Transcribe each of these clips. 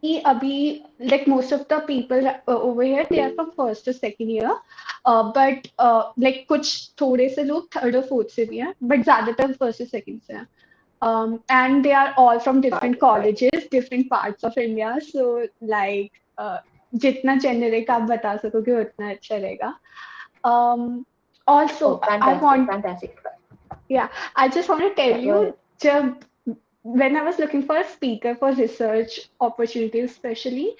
Abhi, like most of the people over here, they are from first or second year. But like कुछ थोड़े से लोग third or fourth से भी हैं, but ज़्यादातर first or second से हैं. And they are all from Got different it, got it. colleges, different parts of India. So like जितना generic आप बता सकोगे उतना अच्छा रहेगा. Um, Oh, also, I fantastic, want, fantastic. yeah, I just want to tell Yeah, go you, ahead. जब when I was looking for a speaker for research opportunities, especially,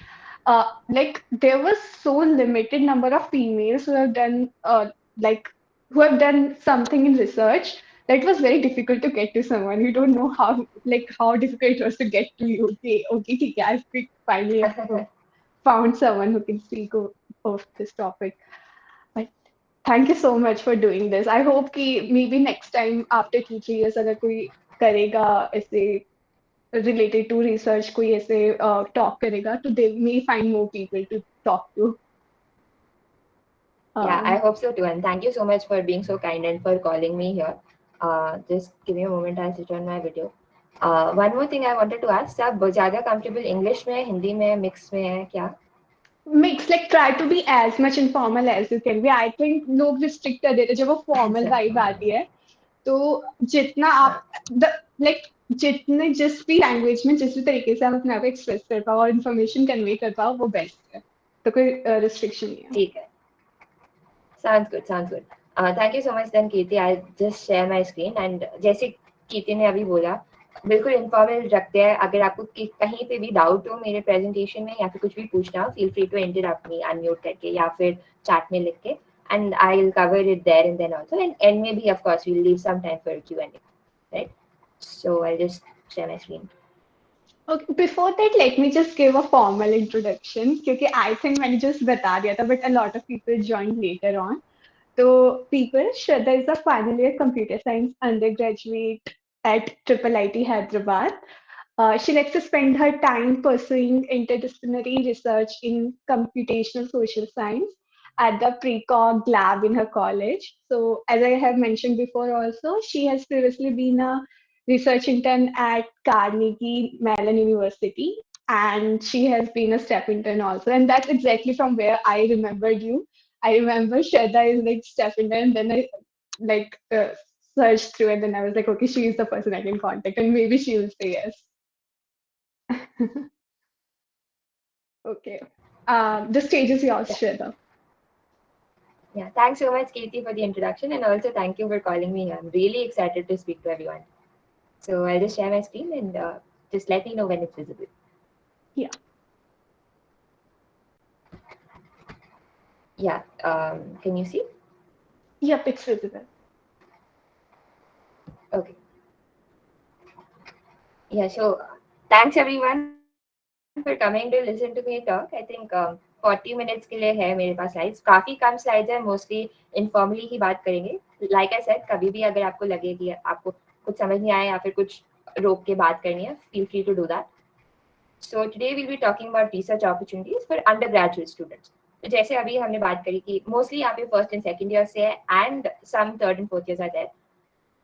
like there was so limited number of females who have done like who have done something in research that it was very difficult to get to someone. You don't know how difficult it was to get to you. Okay, okay, ठीक है, I've finally found someone who can speak of this topic. But thank you so much for doing this. I hope कि maybe next time after 2 3 years अगर कोई करेगा ऐसे related to research कोई ऐसे talk करेगा तो they may find more people to talk to. Yeah, I Um, hope so too. And thank you so much for being so kind and for calling me here. Just give me a moment, I'll switch on my video. One more thing I wanted to ask, आप ज़्यादा comfortable English में, हिंदी में, mix में है क्या? mix like try to be as much informal as you can be. I think लोग restrict कर देते हैं जब वो formal अच्छा, vibe आती है तो जितना हाँ, आप द लाइक जितने जिस भी लैंग्वेज में जिस भी तरीके से आप अपने आप एक्सप्रेस कर पाओ और इन्फॉर्मेशन कन्वे कर पाओ वो बेस्ट है तो कोई रिस्ट्रिक्शन नहीं है. ठीक है. Sounds good, sounds good. Thank you so much then, Kirti. I'll just share my screen. And जैसे कीर्ति ने अभी बोला, बिल्कुल इन्फॉर्मल रखते हैं. अगर आपको कहीं पे भी डाउट हो मेरे प्रेजेंटेशन में या फिर कुछ भी पूछना हो, feel free to interrupt me unmute करके या फिर चैट में लिख के. And I'll cover it there and then also. And maybe, of course, we'll leave some time for Q&A, right? So I'll just share my screen. Okay, before that let me just give a formal introduction क्योंकि I think मैंने just बता दिया था but a lot of people joined later on. So people, Shradha is a final year computer science undergraduate at IIIT Hyderabad. She likes to spend her time pursuing interdisciplinary research in computational social science at the Precog lab in her college. So, as I have mentioned before, also, she has previously been a research intern at Carnegie Mellon University, and she has been a step intern also. And that's exactly from where I remembered you. I remember Shraddha is like step intern, and then I like searched through, and then I was like, okay, she is the person I can contact, and maybe she will say yes. Okay. The stage is yours, Yeah. Shraddha. Yeah, thanks so much, Katie, for the introduction, and also thank you for calling me. I'm really excited to speak to everyone. So I'll just share my screen and just let me know when it's visible. Yeah. Yeah, can you see? Yep, it's visible. Okay. Yeah, so thanks everyone for coming to listen to me talk. I think 40 minutes के लिए है मेरे पास slides. काफ़ी कम slides है, mostly informally ही बात करेंगे. Like I said, कभी भी अगर आपको लगे कि आपको कुछ समझ नहीं आया या फिर कुछ रोक के बात करनी है, feel free to do that. So today we'll be talking about research opportunities for undergraduate students. तो जैसे अभी हमने बात करी कि mostly यहाँ पे first and second year से है and some third and fourth years are there.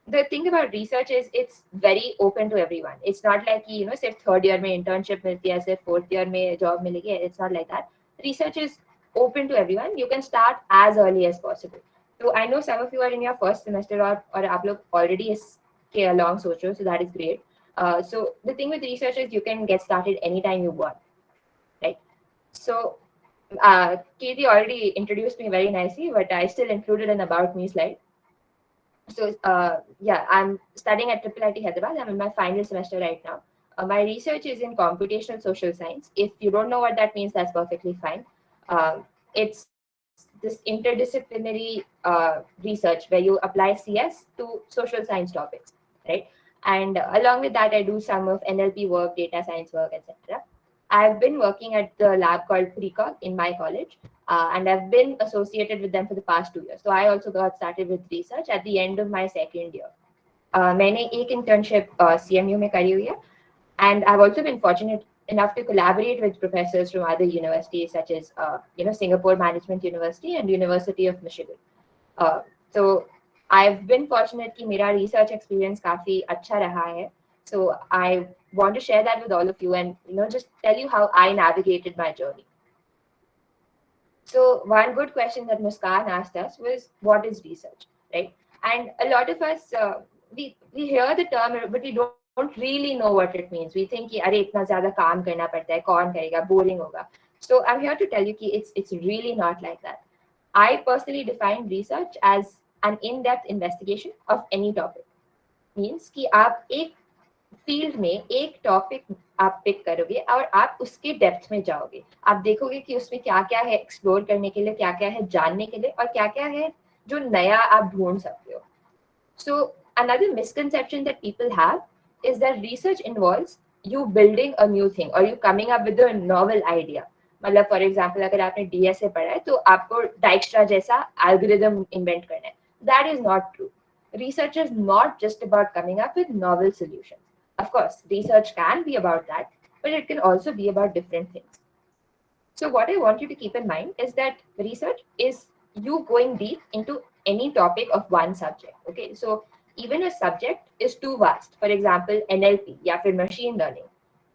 The thing about research is it's very open to everyone. It's not like सिर्फ third year में internship मिलती है, सिर्फ fourth year में job मिलेगी. It's not like that. Research is open to everyone. You can start as early as possible. So I know some of you are in your first semester or आप लोग already इसके along सोच रहे हो, so that is great. So the thing with research is you can get started anytime you want, right? So Katie already introduced me very nicely, but I still included an about me slide. So yeah, I'm studying at IIIT Hyderabad. I'm in my final semester right now. My research is in computational social science. If you don't know what that means, that's perfectly fine. It's this interdisciplinary research where you apply CS to social science topics, right? And along with that, I do some of NLP work, data science work, etc. I've been working at the lab called Precog in my college, and I've been associated with them for the past 2 years. So I also got started with research at the end of my second year. मैंने एक internship CMU में करी हुई है, and I've also been fortunate enough to collaborate with professors from other universities such as Singapore Management University and University of Michigan. So I've been fortunate कि मेरा research experience काफी अच्छा रहा है. So I want to share that with all of you, and just tell you how I navigated my journey. So one good question that Muskan asked us was, "What is research?" Right? And a lot of us we hear the term, but we don't really know what it means. We think कि अरे इतना ज़्यादा काम करना पड़ता है, कौन करेगा, boring होगा. So I'm here to tell you कि it's really not like that. I personally define research as an in-depth investigation of any topic. Means कि आप एक फील्ड में एक टॉपिक आप पिक करोगे और आप उसके डेप्थ में जाओगे. आप देखोगे कि उसमें क्या क्या है एक्सप्लोर करने के लिए, क्या क्या है जानने के लिए, और क्या क्या है जो नया आप ढूंढ सकते हो. So another misconception that people have is that research involves you building a new thing or you coming up with a novel idea. मतलब फॉर एग्जाम्पल अगर आपने डीएसए पढ़ा है तो आपको डाइक्स्ट्रा जैसा एल्गोरिदम इन्वेंट करना है. That is not true. Research is not just about coming up with novel solutions. Of course, research can be about that, but it can also be about different things. So, what I want you to keep in mind is that research is you going deep into any topic of one subject. Okay, so even a subject is too vast. For example, NLP, या फिर machine learning.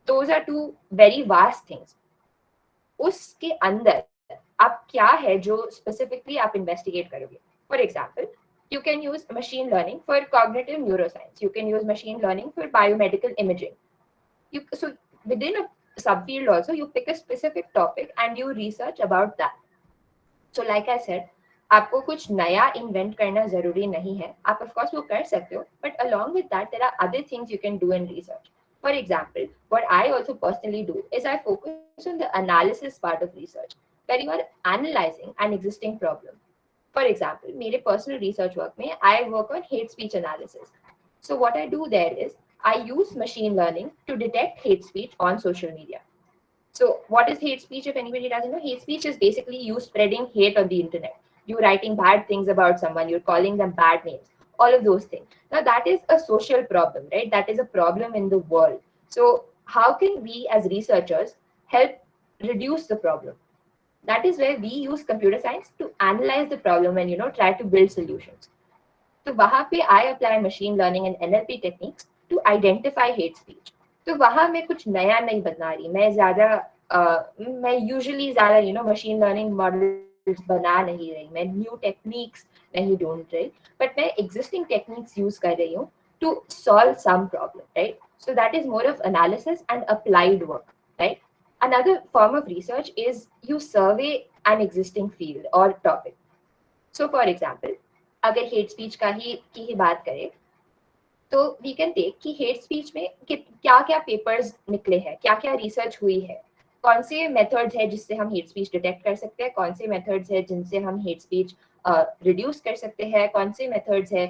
Those are two very vast things. उसके अंदर आप क्या है जो specifically आप investigate करोगे. For example, you can use machine learning for cognitive neuroscience. You can use machine learning for biomedical imaging. So within a subfield also, you pick a specific topic and you research about that. So like I said, आपको कुछ नया invent करना जरूरी नहीं है. आप of course वो कर सकते हो, but along with that there are other things you can do in research. For example, what I also personally do is I focus on the analysis part of research, where you are analyzing an existing problem. For example, मेरे personal research work में I work on hate speech analysis. So what I do there is I use machine learning to detect hate speech on social media. So, what is hate speech? If anybody doesn't know, hate speech is basically you spreading hate on the internet. You writing bad things about someone, you're calling them bad names, all of those things. Now, that is a social problem, right? That is a problem in the world. So, how can we as researchers help reduce the problem? That is where we use computer science to analyze the problem and try to build solutions. तो वहां पे I apply machine learning and NLP techniques to identify hate speech. तो वहां मैं कुछ नया नहीं बना रही. मैं यूजुअली ज्यादा मशीन लर्निंग मॉडल्स बना नहीं रही. मैं न्यू टेक्निक्स नहीं ढूंढ रही, बट मैं एग्जिस्टिंग टेक्निक्स यूज कर रही हूँ to solve some problem, right. So that is more of analysis and applied work, right. Another form of research is you survey an existing field or topic. So for example, अगर hate speech की ही बात करें तो we can take कि hate speech में क्या क्या papers निकले हैं, क्या क्या रिसर्च हुई है, कौन से मेथड्स है जिससे हम हेट स्पीच डिटेक्ट कर सकते हैं, कौन से मेथड्स है जिनसे हम हेट स्पीच रिड्यूस कर सकते हैं, कौन से मेथड्स है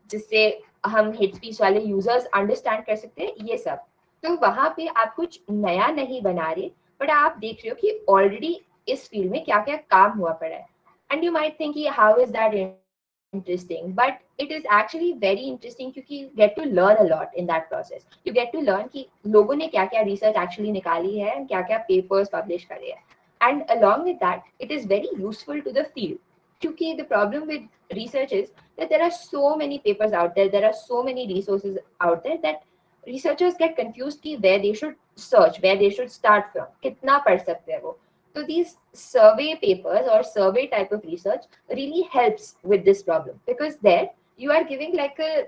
जिससे हम हेट स्पीच वाले यूजर्स अंडरस्टैंड कर सकते हैं, ये सब. तो वहां पे आप कुछ नया नहीं बना रहे, बट आप देख रहे हो कि ऑलरेडी इस फील्ड में क्या क्या काम हुआ पड़ा है. And you might think, how is that interesting? But it is actually very interesting क्योंकि you get to learn a lot in that process. You get to learn कि लोगों ने क्या क्या research actually निकाली है and क्या क्या papers publish करे हैं. And along with that, it is very useful to the field. क्योंकि the problem with research is that there are so many papers out there are so many resources out there that researchers get confused कि where they should search, where they should start from, कितना पढ़ सकते हैं वो. So these survey papers or survey type of research really helps with this problem, because there you are giving like a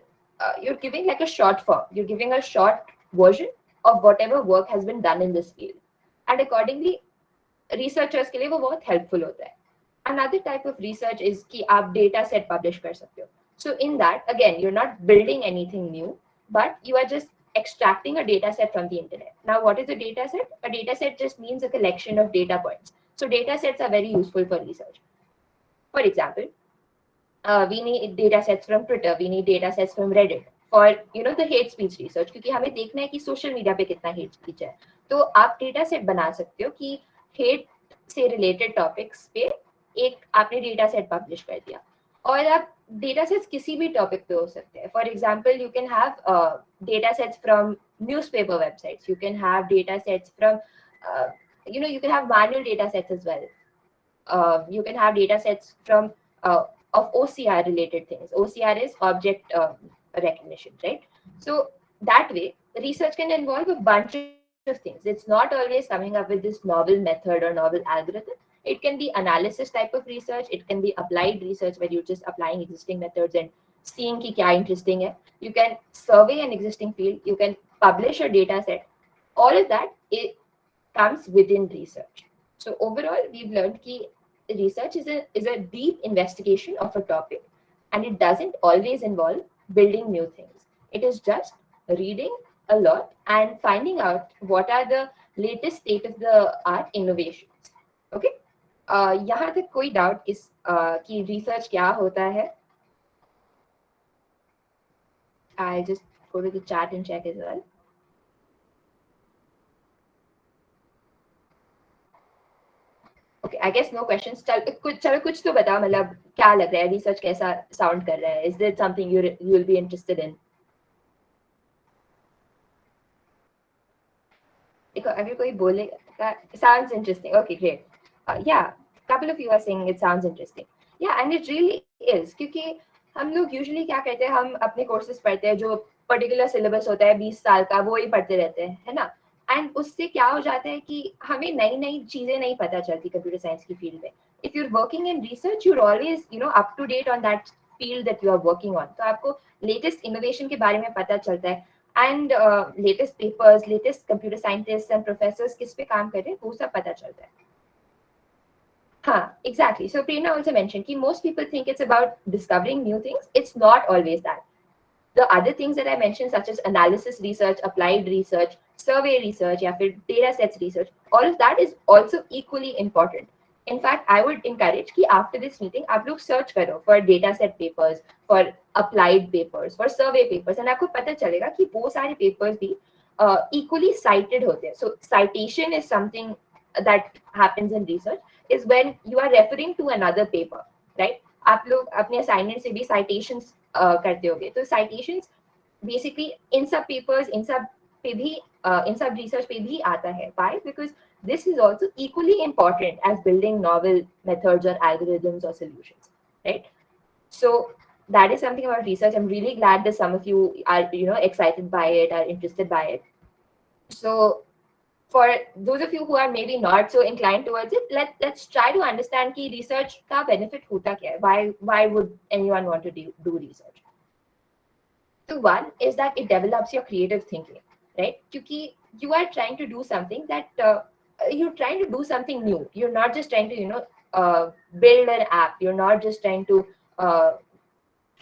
you're giving like a short form, you're giving a short version of whatever work has been done in this field, and accordingly researchers के लिए वो बहुत helpful होता है. Another type of research is कि आप data set publish कर सकते हो. So in that again you're not building anything new, but you are just extracting a data set from the internet. Now, what is a data set? A data set just means a collection of data points. So data sets are very useful for research. For example, we need data sets from Twitter, we need data sets from Reddit for the hate speech research, क्योंकि हमें देखना है कि social media पे कितना hate speech है. तो आप डेटा सेट बना सकते हो कि हेट से रिलेटेड टॉपिक्स पे एक आपने डेटा सेट पब्लिश कर दिया, और आप डेटा सेट्स किसी भी टॉपिक पे हो सकते हैं. For example, you can have data sets from newspaper websites, you can have data sets from you can have manual data sets as well. You can have data sets from of OCR related things. OCR is object recognition, right? So that way research can involve a bunch of things. It's not always coming up with this novel method or novel algorithm. It can be analysis type of research. It can be applied research where you're just applying existing methods and seeing ki kya interesting hai. You can survey an existing field. You can publish a data set. All of that, it comes within research. So overall, we've learned that research is a deep investigation of a topic, and it doesn't always involve building new things. It is just reading a lot and finding out what are the latest state of the art innovations. Okay. यहाँ तक कोई doubt इस कि research क्या होता है? I'll just go to the chat and check as well. Okay I guess no questions. चलो कुछ तो बताओ, मतलब क्या लग रहा है रिसर्च कैसा साउंड कर रहा है? Is this something you will be interested in? देखो अगर कोई बोलेगा sounds interesting, okay great. Yeah, couple of you are saying it sounds interesting. Yeah, and it really is, क्योंकि हम लोग यूजुअली क्या करते हैं, हम अपने कोर्सेज पढ़ते हैं जो पर्टिकुलर सिलेबस होता है 20 साल का, वो ही पढ़ते रहते हैं, है ना? एंड उससे क्या हो जाता है कि हमें नई नई चीजें नहीं पता चलती कंप्यूटर साइंस की फील्ड में. If you are working in research you are always up to date on that field that you are working on. तो आपको लेटेस्ट इनोवेशन के बारे में पता चलता है. And latest papers, latest computer scientist and professors किस पे काम कर रहे हैं वो सब पता चलता है. हाँ, exactly. So Prerna also mentioned that most people think it's about discovering new things. It's not always that. The other things that I mentioned, such as analysis research, applied research, survey research, या फिर data sets research, all of that is also equally important. In fact, I would encourage कि after this meeting आप लोग search करो for data set papers, for applied papers, for survey papers, and आपको पता चलेगा कि वो सारे papers भी equally cited होते हैं. So citation is something that happens in research, is when you are referring to another paper, right? आप लोग अपने असाइनमेंट से भी citations करते होगे. तो citations basically इन सब papers, इन सब पे भी इन सब research पे भी आता है. Why? Because this is also equally important as building novel methods or algorithms or solutions, right? So that is something about research. I'm really glad that some of you are excited by it, are interested by it. So for those of you who are maybe not so inclined towards it, let's try to understand कि research का benefit होता क्या है. Why would anyone want to do research? So one is that it develops your creative thinking, right? क्योंकि you are trying to do something that you're trying to do something new. You're not just trying to build an app. You're not just trying to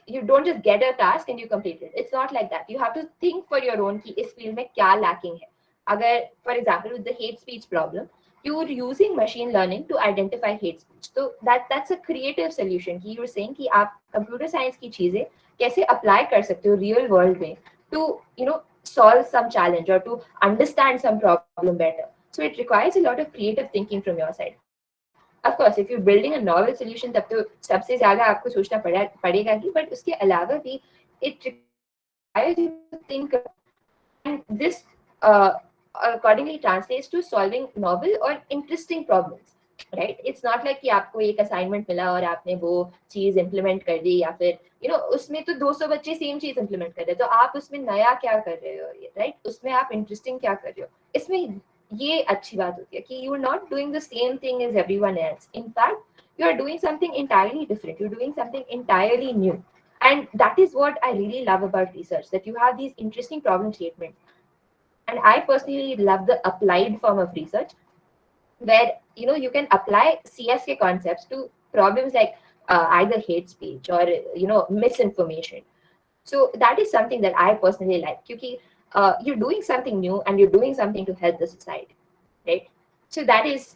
you don't just get a task and you complete it. It's not like that. You have to think for your own कि इस field में क्या lacking है. अगर for example with the hate speech problem, you're using machine learning to identify hate speech. So that's a creative solution. कि you're saying कि आप computer science की चीजें कैसे apply कर सकते हो real world में to solve some challenge or to understand some problem better. So it requires a lot of creative thinking from your side. Of course, if you're building a novel solution, तब तो सबसे ज्यादा आपको सोचना पड़ेगा ही, but उसके अलावा भी it requires you to think a lot. And this accordingly translates to solving novel or interesting problems, right? It's not like कि आपको एक assignment मिला और आपने वो चीज implement कर दी, या फिर उसमें तो 200 बच्चे सेम चीज implement कर रहे हैं, तो आप उसमें नया क्या कर रहे हो, right? उसमें आप interesting क्या कर रहे हो, इसमें ये अच्छी बात होती है कि you are not doing the same thing as everyone else. In fact, you are doing something entirely different. You're doing something entirely new. And that is what I really love about research, that you have these interesting problem statements. And I personally love the applied form of research, where you can apply CSK concepts to problems like either hate speech or misinformation. So that is something that I personally like, because you're doing something new and you're doing something to help the society, right? So that is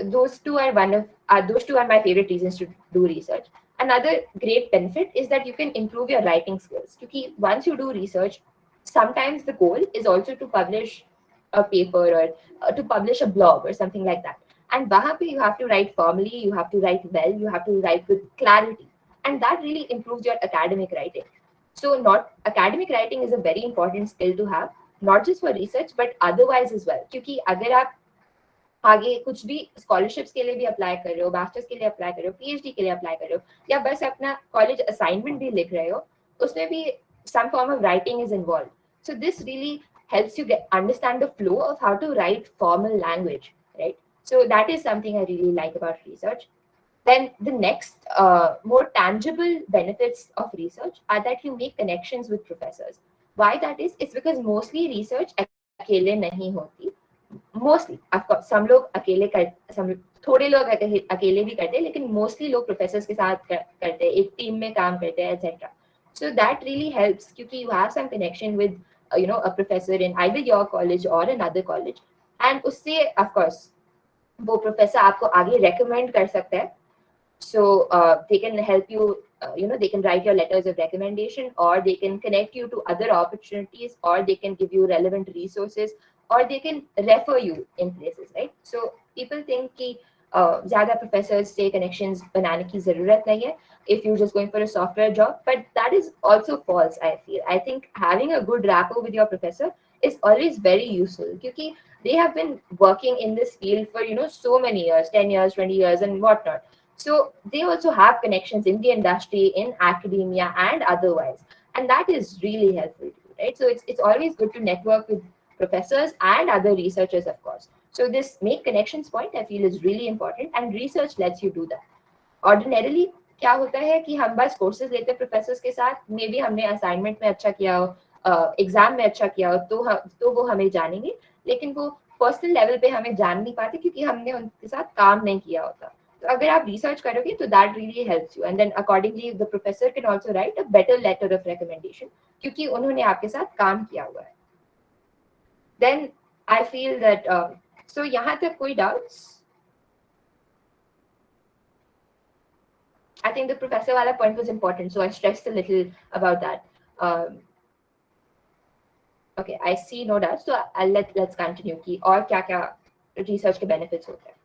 those two are my favorite reasons to do research. Another great benefit is that you can improve your writing skills. Because once you do research, sometimes the goal is also to publish a paper or to publish a blog or something like that. And वहाँ पे you have to write formally, you have to write well, you have to write with clarity, and that really improves your academic writing. So not academic writing is a very important skill to have, not just for research but otherwise as well. क्योंकि अगर आप आगे कुछ भी scholarships के लिए भी apply कर रहे हो, मास्टर्स के लिए अप्लाई कर रहे हो, पीएचडी के लिए अप्लाई कर रहे हो, या बस अपना कॉलेज असाइनमेंट भी लिख रहे हो, उसमें भी some form of writing is involved. So this really helps you get understand the flow of how to write formal language, right? So that is something I really like about research. Then the next more tangible benefits of research are that you make connections with professors. Why that is? It's because mostly research अकेले नहीं होती. Mostly of course some लोग अकेले कर सम थोड़े लोग अकेले भी करते हैं, लेकिन मोस्टली लोग प्रोफेसर्स के साथ करते हैं, एक टीम में काम करते हैं etcetera. So that really helps क्योंकि you have some connection with a professor in either your college और अनदर कॉलेज, एंड उससे ऑफकोर्स वो प्रोफेसर आपको आगे रेकमेंड कर सकता है. So they can help you, they can write your letters of recommendation, or they can connect you to other opportunities, or they can give you relevant resources, or they can refer you in places, right? So people think कि ज़्यादा professors से connections बनाने की ज़रूरत नहीं है if you're just going for a software job, but that is also false. I feel, I think having a good rapport with your professor is always very useful क्योंकि they have been working in this field for so many years, 10 years, 20 years and whatnot. So they also have connections in the industry, in academia, and otherwise, and that is really helpful too, right? So it's always good to network with professors and other researchers, of course. So this make connections point I feel is really important, and research lets you do that. Ordinarily क्या होता है कि हम बस courses लेते हैं professors के साथ, मे बी हमने असाइनमेंट में अच्छा किया हो, एग्जाम में अच्छा किया हो, तो वो हमें जानेंगे, लेकिन वो पर्सनल लेवल पे हमें जान नहीं पाते क्योंकि हमने उनके साथ काम नहीं किया होता. तो अगर आप रिसर्च करोगे तो that really helps you, and then accordingly the professor can also write a better letter of recommendation क्योंकि उन्होंने आपके साथ काम किया हुआ है. Then I feel that so यहाँ तक कोई doubts? I think the professor wala point was important, so I stressed a little about that. Um, okay, I see no doubt. So let's continue. कि और क्या क्या research के benefits होते हैं.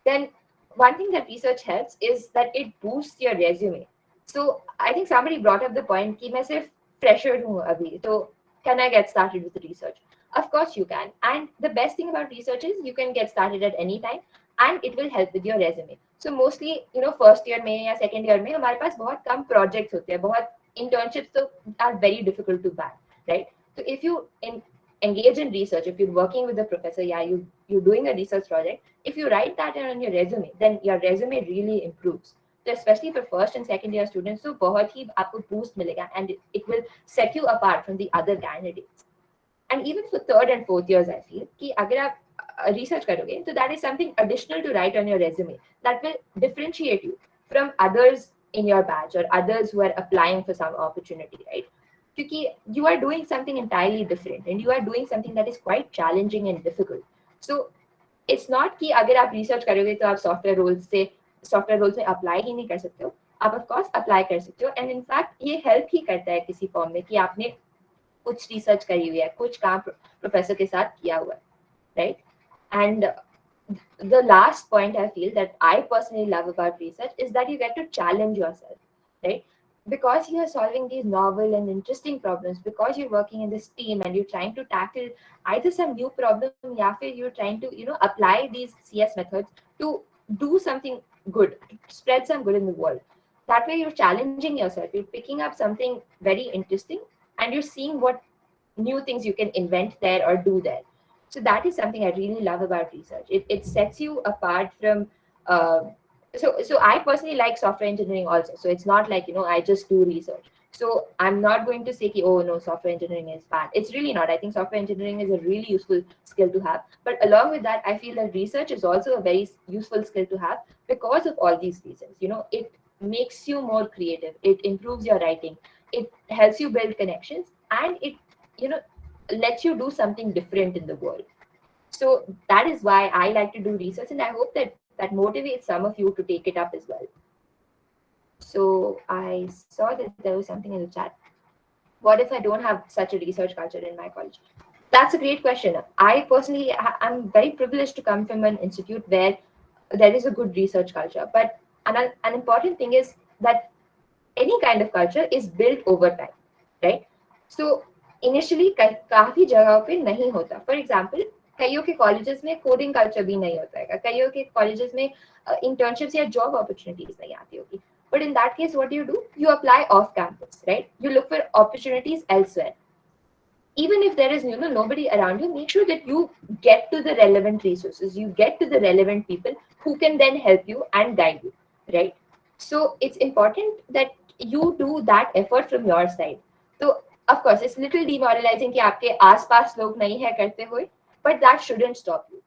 Then one thing that research helps is that it boosts your resume. So I think somebody brought up the point कि मैं सिर्फ fresher हूँ अभी, so can I get started with research? Of course you can. And the best thing about research is you can get started at any time and it will help with your resume. So mostly, first year में या second year में हमारे पास बहुत कम projects होते हैं, बहुत internships तो are very difficult to bag, right? So if you engage in research, if you're working with a professor, yeah, you're doing a research project, if you write that on your resume, then your resume really improves. So especially for first and second year students, so बहुत ही आपको boost मिलेगा, and it will set you apart from the other candidates. And even for third and fourth years, I feel कि अगर आप research करोगे, so that is something additional to write on your resume that will differentiate you from others in your batch or others who are applying for some opportunity, right? Because you are doing something entirely different and you are doing something that is quite challenging and difficult. So it's not कि अगर आप research करोगे तो आप software roles में apply ही नहीं कर सकते हो. आप of course apply कर सकते हो, and in fact ये help ही करता है किसी form में कि आपने कुछ research करी हुई है, कुछ काम professor के साथ किया हुआ है, right? And the last point I feel that I personally love about research is that you get to challenge yourself, right? Because you are solving these novel and interesting problems, because you're working in this team and you're trying to tackle either some new problem, या फिर you're trying to apply these CS methods to do something good, to spread some good in the world. That way you're challenging yourself, you're picking up something very interesting, and you're seeing what new things you can invent there or do there. So that is something I really love about research. It sets you apart from uh, so I personally like software engineering also. So it's not like I just do research. So I'm not going to say ki, oh no, software engineering is bad. It's really not. I think software engineering is a really useful skill to have. But along with that, I feel that research is also a very useful skill to have because of all these reasons. It makes you more creative. It improves your writing. It helps you build connections, and it you know lets you do something different in the world. So that is why I like to do research, and I hope that motivates some of you to take it up as well. So I saw that there was something in the chat. What if I don't have such a research culture in my college? That's a great question. I personally, I'm very privileged to come from an institute where there is a good research culture. But an important thing is that any kind of culture is built over time, right? So initially काफी जगहों पे नहीं होता. For example, कईयों के colleges में coding culture भी नहीं होता है. कईयों के colleges में internships या job opportunities नहीं आती होगी. But in that case, what do? You apply off campus, right? You look for opportunities elsewhere. even if there is nobody around you, make sure that you get to the relevant resources, you get to the relevant people who can then help you and guide you, right? So it's important that you do that effort from your side. So of course it's little demoralizing कि आपके आसपास लोग नहीं है करते हुए, but that shouldn't stop you.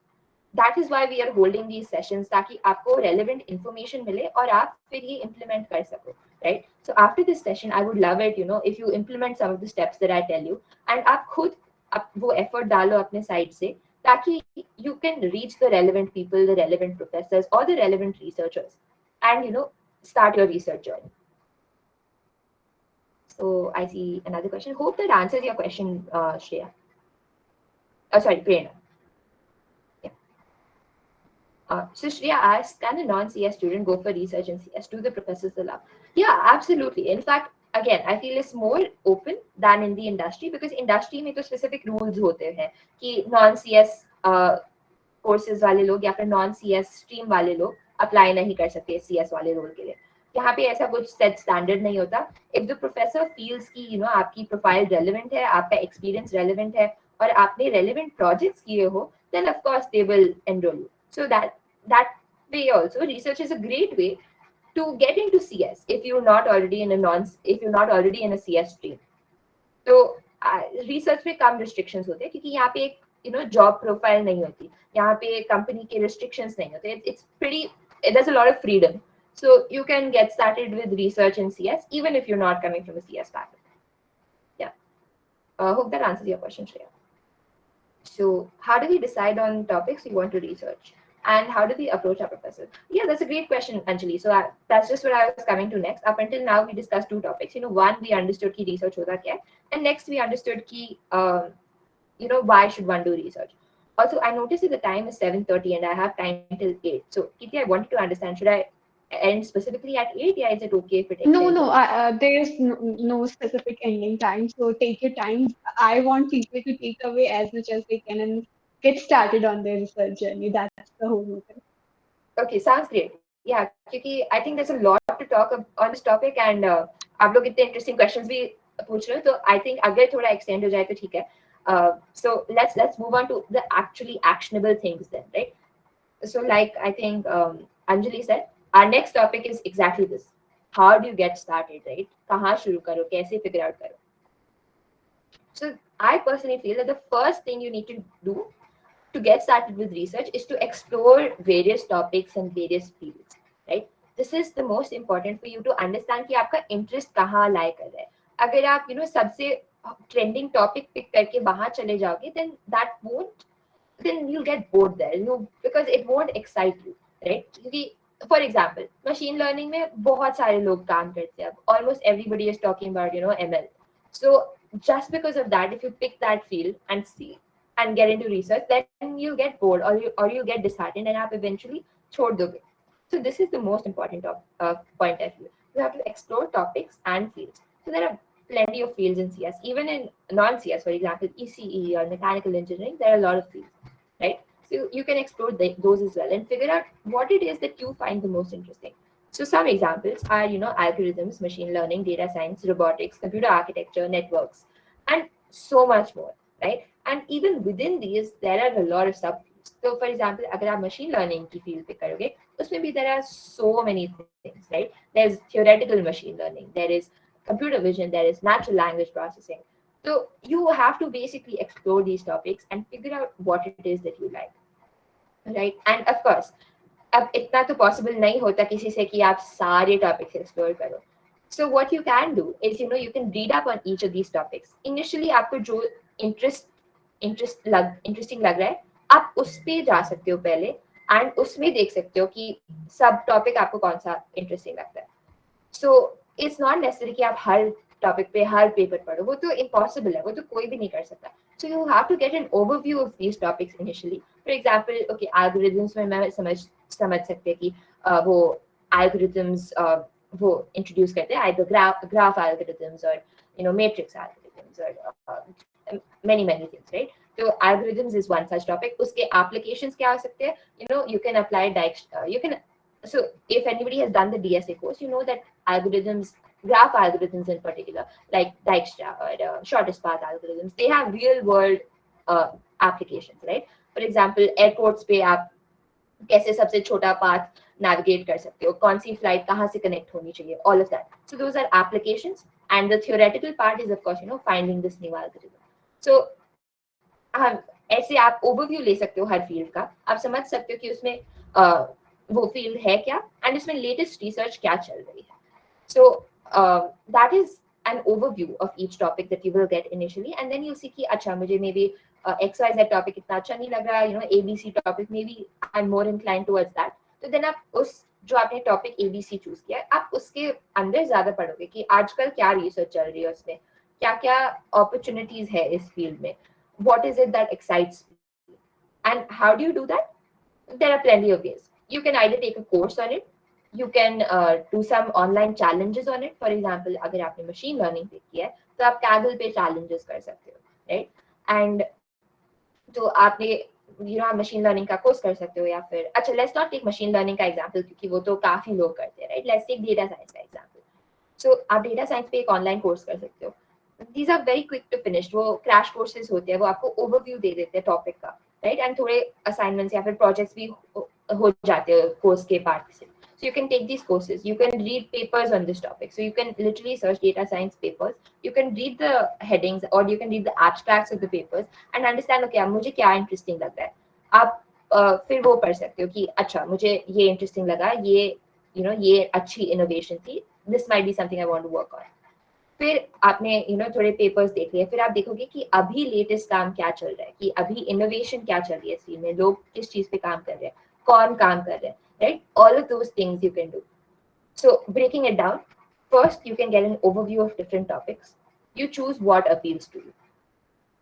That is why we are holding these sessions, ताकि आपको relevant information मिले और आप फिर ये implement कर सको, right? So after this session I would love it if you implement some of the steps that I tell you, and आप खुद आप वो effort डालो अपने side से, ताकि you can reach the relevant people, the relevant professors or the relevant researchers, and start your research journey. So I see another question. Hope that answers your question, Shreya. Oh, sorry, Prerna. Yeah. So Shreya asked, can a non-CS student go for research in CS? Do the professors allow? Yeah, absolutely. In fact, again, I feel it's more open than in the industry, because industry में तो specific rules होते हैं कि non-CS courses वाले लोग या फिर non CS stream वाले लोग अप्लाई नहीं कर सकते सीएस वाले रोल के लिए. यहाँ पे ऐसा कुछ सेट स्टैंडर्ड नहीं होता. इफ द प्रोफेसर फील्स की आपकी प्रोफाइल रेलेवेंट है, आपका एक्सपीरियंस रेलेवेंट है और आपने रेलेवेंट प्रोजेक्ट्स किए हो, then of course they will enroll you. So that way also research is a great way to get into CS if you're not already in a CS stream. तो research में कम restrictions होते हैं क्योंकि यहाँ पे एक जॉब प्रोफाइल नहीं होती, यहाँ पे कंपनी के रिस्ट्रिक्शंस नहीं होते. It's pretty, there's a lot of freedom, so you can get started with research in CS even if you're not coming from a CS background. Yeah, hope that answers your question, Shreya. So how do we decide on topics we want to research, and how do we approach our professor? Yeah, that's a great question, Anjali. So that's just what I was coming to next. Up until now we discussed two topics. One, we understood ki research hota kya hai, and next we understood ki why should one do research. Also, I noticed that the time is 7:30 and I have time till 8. So Kiti, I wanted to understand, should I end specifically at 8, or is it okay if it No, extends a no, bit? there's no specific ending time. So take your time. I want people to take away as much as they can and get started on their research journey. That's the whole motive. Okay, sounds great. Yeah, क्योंकि I think there's a lot to talk on this topic, and आप लोग इतने interesting questions भी पूछ रहे हो, तो I think अगर थोड़ा extend हो जाए तो ठीक है. So let's move on to the actually actionable things then, right? So like I think Anjali said, our next topic is exactly this. How do you get started, right? कहाँ शुरू करो, कैसे figure out करो? So I personally feel that the first thing you need to do to get started with research is to explore various topics and various fields, right? This is the most important for you to understand कि आपका interest कहाँ lie कर रहा है. अगर आप सबसे trending topic pick करके वहाँ चले जाओगे, then you'll get bored there, because it won't excite you, right? क्योंकि for example, machine learning में बहुत सारे लोग काम करते हैं अब. Almost everybody is talking about ML. So just because of that, if you pick that field and see and get into research, then you'll get bored, or you'll get disheartened, and आप eventually छोड़ दोगे. So this is the most important point I feel. You have to explore topics and fields. So there are plenty of fields in CS. Even in non-CS, for example, ECE or mechanical engineering, there are a lot of fields, right? So you can explore those as well and figure out what it is that you find the most interesting. So some examples are, algorithms, machine learning, data science, robotics, computer architecture, networks, and so much more, right? And even within these, there are a lot of subfields. So for example, अगर आप machine learning की field पे करोगे, उसमें भी there are so many things, right? There's theoretical machine learning, there is computer vision, there is natural language processing. So you have to basically explore these topics and figure out what it is that you like, right? And of course, अब इतना तो possible नहीं होता किसी से कि आप सारे टॉपिक्स एक्सप्लोर करो. So what you can do is you can read up on each of these topics. Initially आपको जो इंटरेस्टिंग लग रहा है, आप उस पे जा सकते हो पहले, एंड उसमें देख सकते हो कि सब टॉपिक आपको कौन सा इंटरेस्टिंग लगता है. सो इट्स नॉट नेसेसरी कि आप हर टॉपिक पे हर पेपर पढ़ो, वो तो इम्पॉसिबल है, वो तो कोई भी नहीं कर सकता. So you have to get an overview of these topics initially. For example, okay, algorithms में मैं समझ सकते हैं कि वो एल्गोरिथम्स वो इंट्रोड्यूस करते हैं, आइदर ग्राफ एल्गोरिथम्स और मैट्रिक्स एल्गोरिथम्स और many things, right? So algorithms is one such topic. उसके applications क्या हो सकते हैं? You can apply so if anybody has done the DSA course, you know that algorithms graph algorithms in particular, like Dijkstra or shortest path algorithms, they have real world uh, applications, right? For example, airports पे आप कैसे सबसे छोटा path navigate कर सकते हो, कौन सी flight कहाँ से कनेक्ट होनी चाहिए, all of that. So those are applications, and the theoretical part is of course finding this new algorithm. So हम ऐसे आप ओवरव्यू ले सकते हो हर फील्ड का, आप समझ सकते हो कि उसमें वो फील्ड है क्या एंड उसमें लेटेस्ट रिसर्च क्या चल रही है. So that is an overview of each topic that you will get initially, and then you'll see कि अच्छा मुझे maybe XYZ topic इतना अच्छा नहीं लग रहा, ABC topic maybe I'm more inclined towards that. तो then आप उस जो आपने टॉपिक ABC चूज किया है, आप उसके अंदर ज्यादा पढ़ोगे कि आजकल क्या रिसर्च चल रही है उसमें, क्या क्या अपॉर्चुनिटीज है इस फील्ड में, what is it that excites me, and how do you do that? There are plenty of ways. You can either take a course on it, you can do some online challenges on it. For example, अगर आपने machine learning पे किया है तो आप Kaggle पे challenges कर सकते हो, right? And तो आपने आप machine learning का कोर्स कर सकते हो, या फिर अच्छा let's not take machine learning का example क्योंकि वो तो काफी लोग करते हैं, right? Let's take data science का example. So आप data science पे एक online कोर्स कर सकते हो. These are very quick to finish. वो क्रैश कोर्सेज होते हैं, वो आपको ओवरव्यू दे देते हैं टॉपिक का, राइट? एंड थोड़े असाइनमेंट्स या फिर प्रोजेक्ट्स भी हो जाते हैं कोर्स के पार्ट से. So you can take these courses, you can read papers on this topic, so you can literally search data science papers, you can read the headings or you can read the abstracts of the papers and understand okay मुझे क्या interesting लग रहा है. आप फिर वो पढ़ सकते हो कि अच्छा मुझे ये इंटरेस्टिंग लगा, ये ये अच्छी इनोवेशन थी, this might be something I want to work on. फिर आपने थोड़े पेपर्स देख लिए, फिर आप देखोगे कि अभी लेटेस्ट काम क्या चल रहा है, कि अभी इनोवेशन क्या चल रही है इस फील्ड में, लोग किस चीज पे काम कर रहे हैं, कौन काम कर रहे हैं, right? All of those things you can do. So breaking it down, first you can get an overview of different topics. You choose what appeals to you.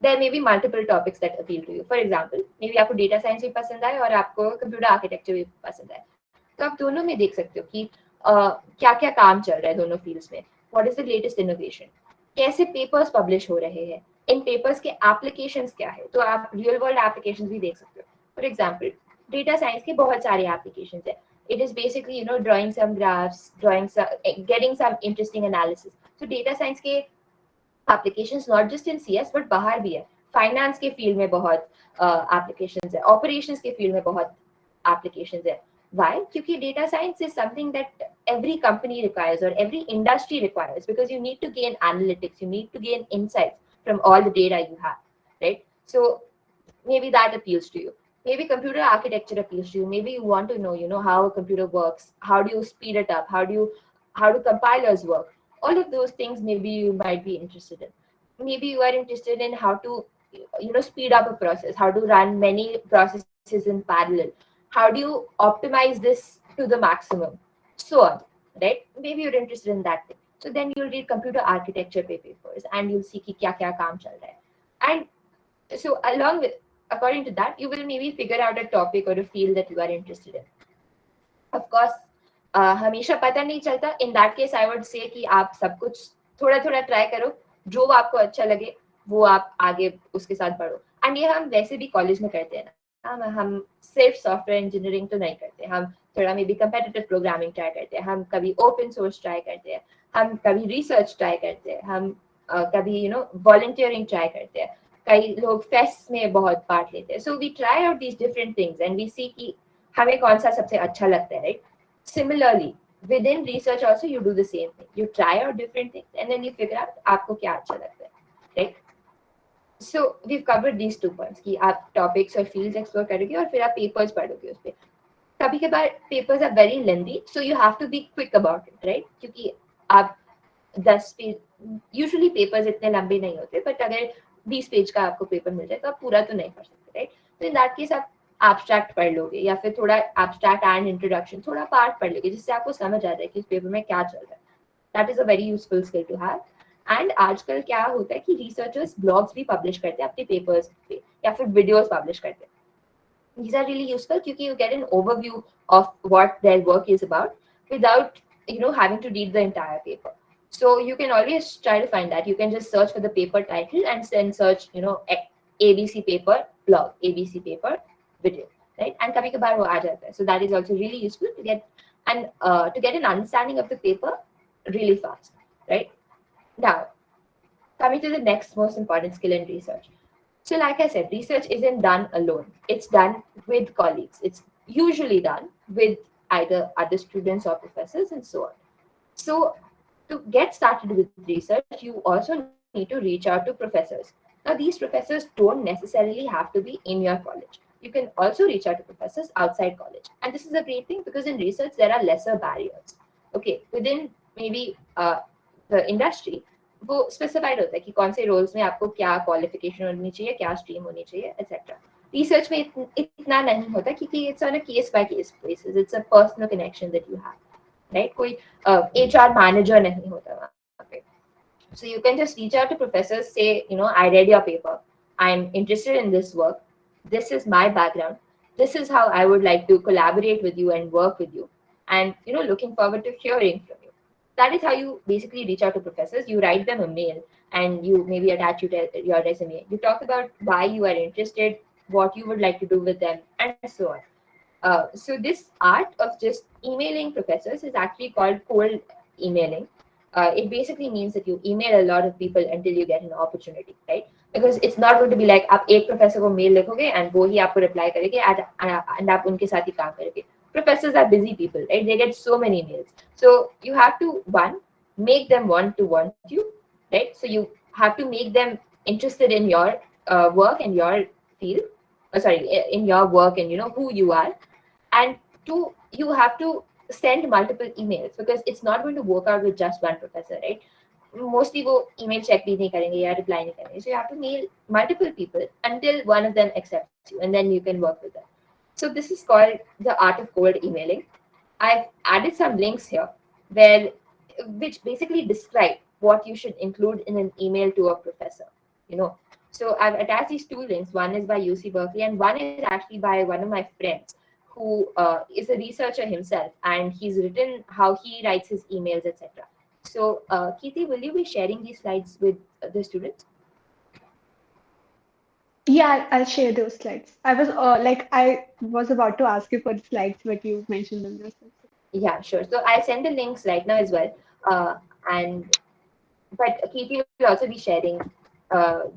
There may be multiple topics that appeal to you. For example, maybe आपको data science भी पसंद आए और आपको computer architecture भी पसंद आए, तो आप दोनों में देख सकते हो कि क्या क्या काम चल रहा है दोनों फील्ड्स में, what is the latest innovation, कैसे पेपर्स पब्लिश हो रहे हैं, इन पेपर्स के एप्लीकेशंस क्या है, तो आप रियल वर्ल्ड एप्लीकेशंस भी देख सकते हो. फॉर एग्जांपल, डेटा साइंस के बहुत सारे एप्लीकेशंस है. It is basically drawing some graphs, getting some interesting analysis. So data science के applications not just in CS but बाहर भी है. फाइनेंस के फील्ड में बहुत एप्लीकेशंस है, ऑपरेशंस के फील्ड में बहुत एप्लीकेशंस है. Why? Because data science is something that every company requires or every industry requires, because you need to gain analytics, you need to gain insights from all the data you have, right? So maybe that appeals to you. Maybe computer architecture appeals to you. Maybe you want to know, how a computer works. How do you speed it up? How do compilers work? All of those things maybe you might be interested in. Maybe you are interested in how to, speed up a process, how to run many processes in parallel. How do you optimize this to the maximum? So on, right? Maybe you're interested in that thing. So then you'll read computer architecture papers and you'll see कि क्या क्या काम चल रहा है. And so along with, according to that, you will maybe figure out a topic or a field that you are interested in. Of course, हमेशा पता नहीं चलता. In that case, I would say कि आप सब कुछ थोड़ा थोड़ा ट्राई करो, जो आपको अच्छा लगे वो आप आगे उसके साथ बढ़ो. एंड ये हम वैसे भी कॉलेज में करते हैं ना, हम सिर्फ सॉफ्टवेयर इंजीनियरिंग तो नहीं करते, हम थोड़ा may be competitive programming try करते हैं, हम कभी ओपन सोर्स ट्राई करते हैं, हम कभी रिसर्च ट्राई करते हैं, हम कभी वॉलंटियरिंग ट्राई करते हैं, कई लोग फेस्ट में बहुत पार्ट लेते हैं. So we try out these different things and we see कि हमें कौन सा सबसे अच्छा लगता है, right? Similarly within research also you do the same thing, you try out different things and then you figure out आपको क्या अच्छा लगता है, right? So we've covered these 2 points कि आप टॉपिक्स और फील्ड्स एक्सप्लोर करोगे और फिर आप पेपर्स पढ़ोगे उस पे. कभी कभार papers are very lengthy, so you have to be quick about it, right? क्योंकि आप 10 पेज, यूजुअली पेपर्स इतने लंबे नहीं होते, बट अगर 20 पेज का आपको पेपर मिल जाए तो आप पूरा तो नहीं पढ़ सकते, राइट? तो इन दैट केस आप एब्स्ट्रैक्ट पढ़ लोगे या फिर थोड़ा एब्स्ट्रैक्ट एंड इंट्रोडक्शन, थोड़ा पार्ट पढ़ लोगे जिससे आपको समझ आ जाए कि इस पेपर में क्या चल रहा है. That is a very useful skill to have. And आजकल क्या होता है कि रिसर्चर्स ब्लॉग्स भी पब्लिश करते हैं अपने पेपर्स पे या फिर वीडियोस पब्लिश करते हैं. These are really useful because you get an overview of what their work is about without having to read the entire paper. So you can always try to find that. You can just search for the paper title and then search ABC paper blog, ABC paper video, right? And kabhi kabhar wo aa jata hai. So that is also really useful to get an understanding of the paper really fast. right? Now, coming to the next most important skill in research. So, like I said, research isn't done alone. It's done with colleagues. It's usually done with either other students or professors and so on. So, to get started with research, you also need to reach out to professors. Now, these professors don't necessarily have to be in your college. You can also reach out to professors outside college. And this is a great thing because in research, there are lesser barriers. Okay, within maybe the industry, वो specified होता है कि कौन से roles में आपको क्या qualification होनी चाहिए, क्या स्ट्रीम होनी चाहिए, एटसेट्रा. रिसर्च में इतना नहीं होता क्योंकि it's on a case by case basis. It's a personal connection that you have, right? कोई HR मैनेजर नहीं होता वहाँ पे. So you can just reach out to professors, say, I read your paper. I'm interested in this work. This is my background. This is how I would like to collaborate with you and work with you. And, looking forward to hearing from you. That is how you basically reach out to professors. You write them a mail and you maybe attach your resume. You talk about why you are interested, what you would like to do with them, and so on. So this art of just emailing professors is actually called cold emailing. It basically means that you email a lot of people until you get an opportunity, right? Because it's not going to be like आप एक professor को mail लिखोगे and वो ही आपको reply करेंगे and आप उनके साथ ही काम करेंगे. Professors are busy people, right? They get so many mails. So you have to, one, make them want you, right? So you have to make them interested in your work and your field. Sorry, in your work and who you are. And two, you have to send multiple emails because it's not going to work out with just one professor, right? Mostly वो email check भी नहीं करेंगे या reply नहीं करेंगे. So you have to mail multiple people until one of them accepts you, and then you can work with them. So this is called the art of cold emailing. I've added some links here where which basically describe what you should include in an email to a professor. You know, so I've attached these two links. One is by UC Berkeley, and one is actually by one of my friends who is a researcher himself, and he's written how he writes his emails, etc. So, Kirti, will you be sharing these slides with the students? Yeah, I'll share those slides. I was about to ask you for the slides, but you mentioned them yourself. Yeah, sure. So I'll send the links right now as well. And but Kirti will also be sharing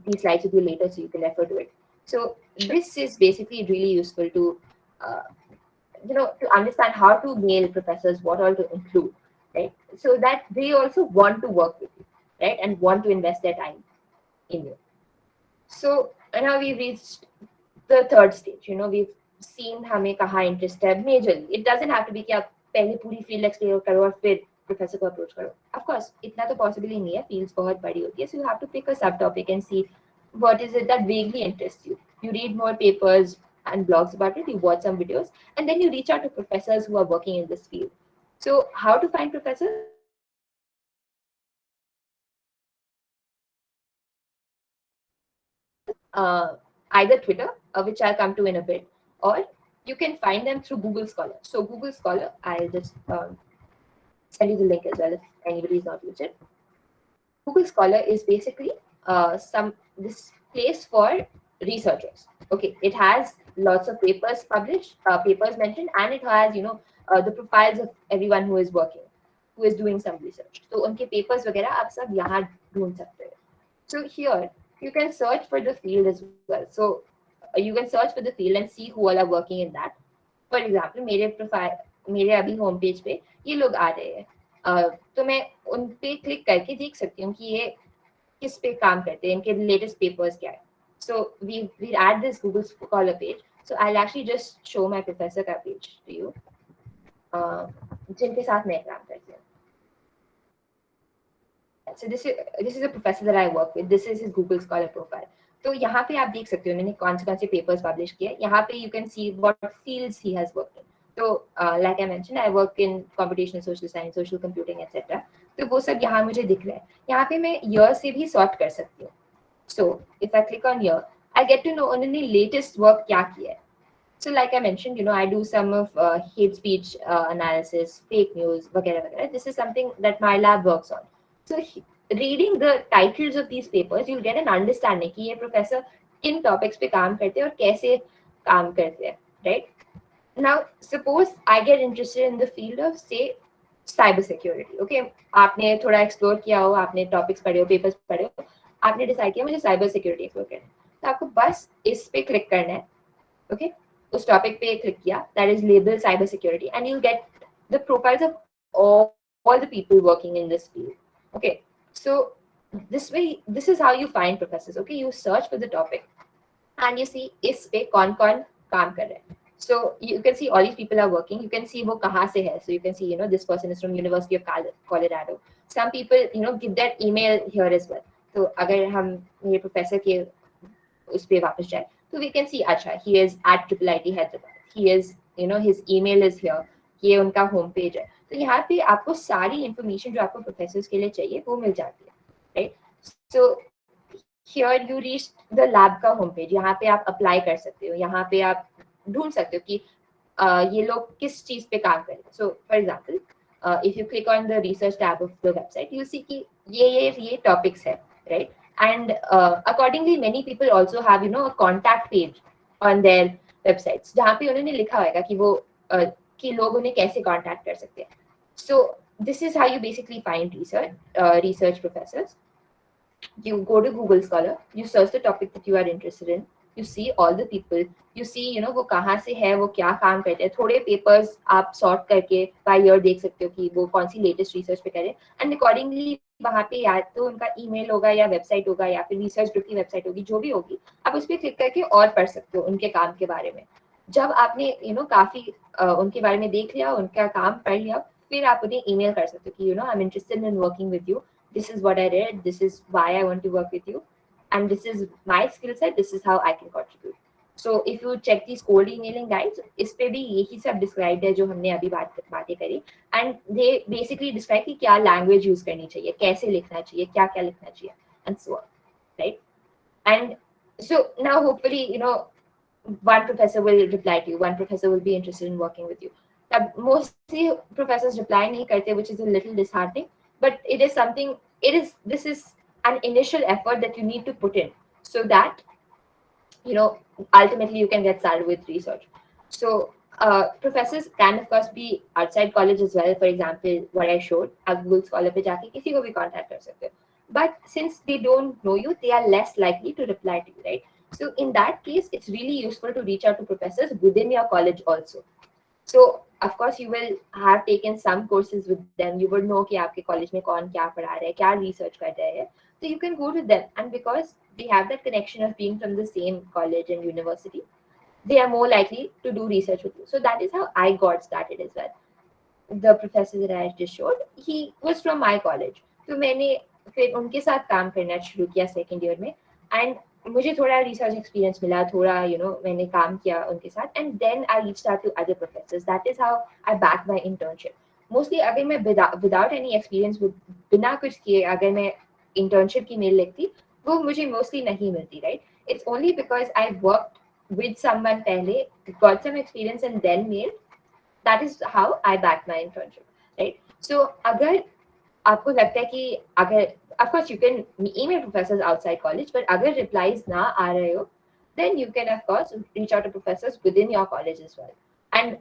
these slides with you later, so you can refer to it. So Sure. this is basically really useful to uh, to understand how to mail professors, what all to include, right? So that they also want to work with you, right, and want to invest their time in you. So now we've reached the third stage. We've seen हमें कहाँ interest है majorly. It doesn't have to be कि आप पहले पूरी field explore करो और फिर professor को approach करो. Of course, इतना तो possible ही नहीं है. Fields बहुत बड़ी होती है. So you have to pick a subtopic and see what is it that vaguely interests you. You read more papers and blogs about it. You watch some videos, and then you reach out to professors who are working in this field. So how to find professors? Either Twitter, which I'll come to in a bit, or you can find them through Google Scholar. So Google Scholar, I'll just send you the link as well if anybody's not used it. Google Scholar is basically some this place for researchers. Okay, it has lots of papers mentioned, and it has the profiles of everyone who is working, who is doing some research. So उनके papers वगैरह आप सब यहाँ ढूंढ सकते हैं. So here you can search for the field as well. So you can search for the field and see who all are working in that. For example, मेरे अभी होम पेज पे ये लोग आ रहे हैं. तो मैं उन पे क्लिक करके देख सकती हूँ कि ये किस पे काम करते हैं, इनके लेटेस्ट पेपर्स क्या है. So we add this Google Scholar page. So I'll actually just show my professor का page to you. जिनके साथ मैं काम करती हूँ. So this is a professor that I work with. This is his Google Scholar profile. तो यहाँ पे आप देख सकते हो मैंने कौन से papers publish किए. यहाँ पे you can see what fields he has worked in. So like I mentioned, I work in computational social science, social computing, etc. तो वो सब यहाँ मुझे दिख रहा है. यहाँ पे मैं year से भी sort कर सकती हूँ. So if I click on year, I get to know उन्होंने latest work क्या किया है. So like I mentioned, I do some of hate speech analysis, fake news, वगैरह. This is something that my lab works on. So reading the titles of these papers, you'll get an understanding कि ये professor किन topics पे काम करते हैं और कैसे काम करते हैं, right? Now, suppose I get interested in the field of, say, cyber security. Okay, आपने थोड़ा एक्सप्लोर किया हो, आपने टॉपिक्स पढ़े हो, पेपर्स पढ़े हो, आपने डिसाइड किया मुझे साइबर सिक्योरिटी एक्सप्लोर करना है, तो आपको बस इस पे क्लिक करना है. ओके, उस टॉपिक पे क्लिक किया, that is label cyber security, and you get the profiles of all the people working in this field. Okay, so this way, this is how you find professors. Okay, you search for the topic and you see इस पे कौन कौन काम कर रहे हैं. So you can see all these people are working. You can see वो कहाँ से है. So you can see, you know, this person is from University of Colorado. Some people, you know, give their email here as well. तो अगर हम मेरे professor के उस पे वापस जाए, तो we can see अच्छा he is at IIIT Hyderabad. He is, you know, his email is here. ये उनका होम पेज है. तो यहाँ पे आपको सारी इन्फॉर्मेशन जो आपको प्रोफेसर्स के लिए चाहिए वो मिल जाती है, right. So here you reach the lab का होम पेज. यहाँ पे आप अप्लाई कर सकते हो, यहाँ पे आप ढूंढ सकते हो कि ये लोग किस चीज पे काम करें. सो for example, if you click on the research tab of the website, you see कि ये topics है, right? And accordingly, many people also have, you know, a contact page on their websites जहाँ पे उन्होंने लिखा होगा कि वो कि लोग उन्हें कैसे contact कर सकते हैं. So this is how you basically find research professors. You go to Google Scholar, you search the topic that you are interested in, you see all the people, you see, you know, वो कहाँ से है, वो क्या काम करते हैं. थोड़े पेपर्स आप सॉर्ट करके बाय ईयर देख सकते हो कि वो कौन सी लेटेस्ट रिसर्च पे करें, एंड अकॉर्डिंगली वहाँ पे या तो उनका ईमेल होगा या वेबसाइट होगा या फिर रिसर्च ग्रुप की वेबसाइट होगी, जो भी होगी, आप उस पर क्लिक करके और पढ़ सकते हो उनके काम के बारे में. जब आपने, यू नो, काफी उनके बारे में देख लिया, उनका काम पढ़ लिया, फिर आप उन्हें ईमेल कर सकते हो कि, you know, I am interested in working with you, this is what I read, this is why I want to work with you, and this is my skill set, this is how I can contribute. So if you check these cold emailing guides, इस पे भी यही सब describe है जो हमने अभी बातें करी, एंड दे बेसिकली डिस्क्राइब कि क्या लैंग्वेज यूज करनी चाहिए, कैसे लिखना चाहिए, क्या क्या लिखना चाहिए, and so on, right. And so now hopefully, you know, one professor will reply to you, one professor will be interested in working with you. Mostly professors reply nahi karte, which is a little disheartening, but it is something, this is an initial effort that you need to put in, so that, you know, ultimately you can get started with research. So professors can of course be outside college as well. For example, what I showed, आप Google Scholar पे जाके किसी को भी contact कर सकते हो. But since they don't know you, they are less likely to reply to you, right? So in that case, it's really useful to reach out to professors within your college also. So of course you will have taken some courses with them. You would know कि आपके college में कौन क्या पढ़ा रहा है, क्या research कर रहे हैं. So you can go to them, and because they have that connection of being from the same college and university, they are more likely to do research with you. So that is how I got started as well. The professor that I just showed, he was from my college. तो मैंने फिर उनके साथ काम करना शुरू किया second year में, एंड मुझे थोड़ा रिसर्च एक्सपीरियंस मिला, थोड़ा, यू नो, मैंने काम किया उनके साथ, and then I reached out to other professors. That is how I bagged my internship. Mostly अगर मैं विदाउट एनी एक्सपीरियंस, बिना कुछ किए अगर मैं इंटर्नशिप की मेल लिखती, वो मुझे मोस्टली नहीं मिलती, right. It's only because I worked with someone पहले, got some experience and then mail. That is how I backed my internship, right? So अगर आपको लगता है कि अगर, of course you can email professors outside college, but अगर replies ना आ रहे हो, then you can of course reach out to professors within your college as well. And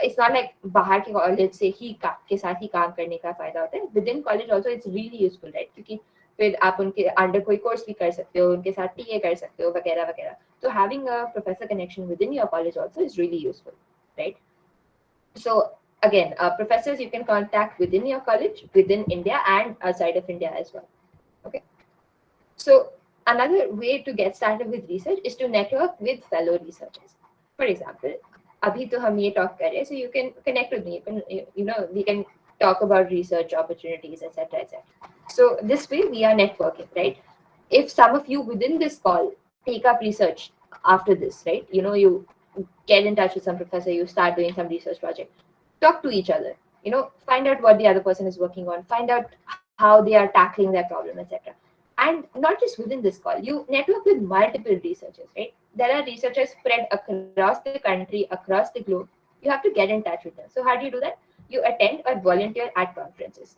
it's not like बाहर के college से ही के साथ ही काम करने का फायदा होता है. Within college also it's really useful, right? क्योंकि फिर आप उनके अंडर कोई कोर्स भी कर सकते हो, उनके साथ टीए कर सकते हो, वगैरह वगैरह. So having a professor connection within your college also is really useful, right? So again, professors you can contact within your college, within India and outside of India as well. Okay. So another way to get started with research is to network with fellow researchers. For example, अभी तो हम ये talk कर रहे हैं, so you can connect with me. You can, you know, we can talk about research opportunities, etc., etc. So this way we are networking, right? If some of you within this call take up research after this, right? You know, you get in touch with some professor, you start doing some research project, talk to each other, you know, find out what the other person is working on, find out how they are tackling their problem, etc. And not just within this call, you network with multiple researchers, right? There are researchers spread across the country, across the globe. You have to get in touch with them. So how do you do that? You attend or volunteer at conferences.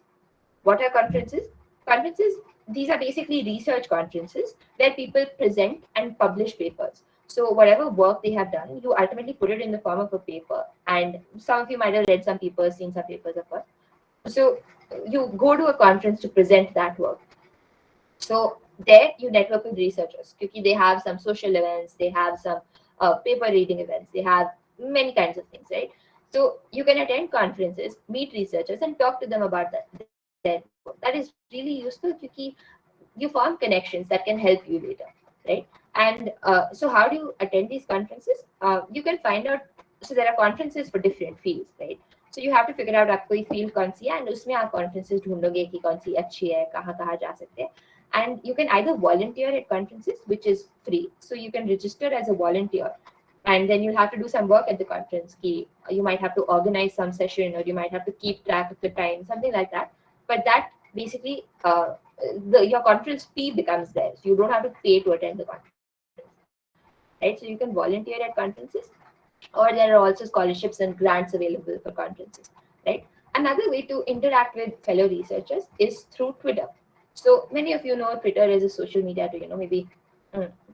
What are conferences? Conferences, these are basically research conferences where people present and publish papers. So whatever work they have done, you ultimately put it in the form of a paper. And some of you might have read some papers, seen some papers, of course. So you go to a conference to present that work. So there you network with researchers because they have some social events, they have some paper reading events, they have many kinds of things, right? So you can attend conferences, meet researchers, and talk to them about their work. That is really useful because you form connections that can help you later, right? And so how do you attend these conferences? You can find out. So there are conferences for different fields, right? So you have to figure out आपको ये field कौन सी है, and उसमें आप conferences ढूंढोगे कि कौन सी अच्छी है, कहाँ कहाँ जा सकते हैं. And you can either volunteer at conferences, which is free. So you can register as a volunteer, and then you'll have to do some work at the conference. You might have to organize some session, or you might have to keep track of the time, something like that. But that basically, your conference fee becomes there. So you don't have to pay to attend the conference, right? So you can volunteer at conferences, or there are also scholarships and grants available for conferences, right? Another way to interact with fellow researchers is through Twitter. So many of you know Twitter is a social media to maybe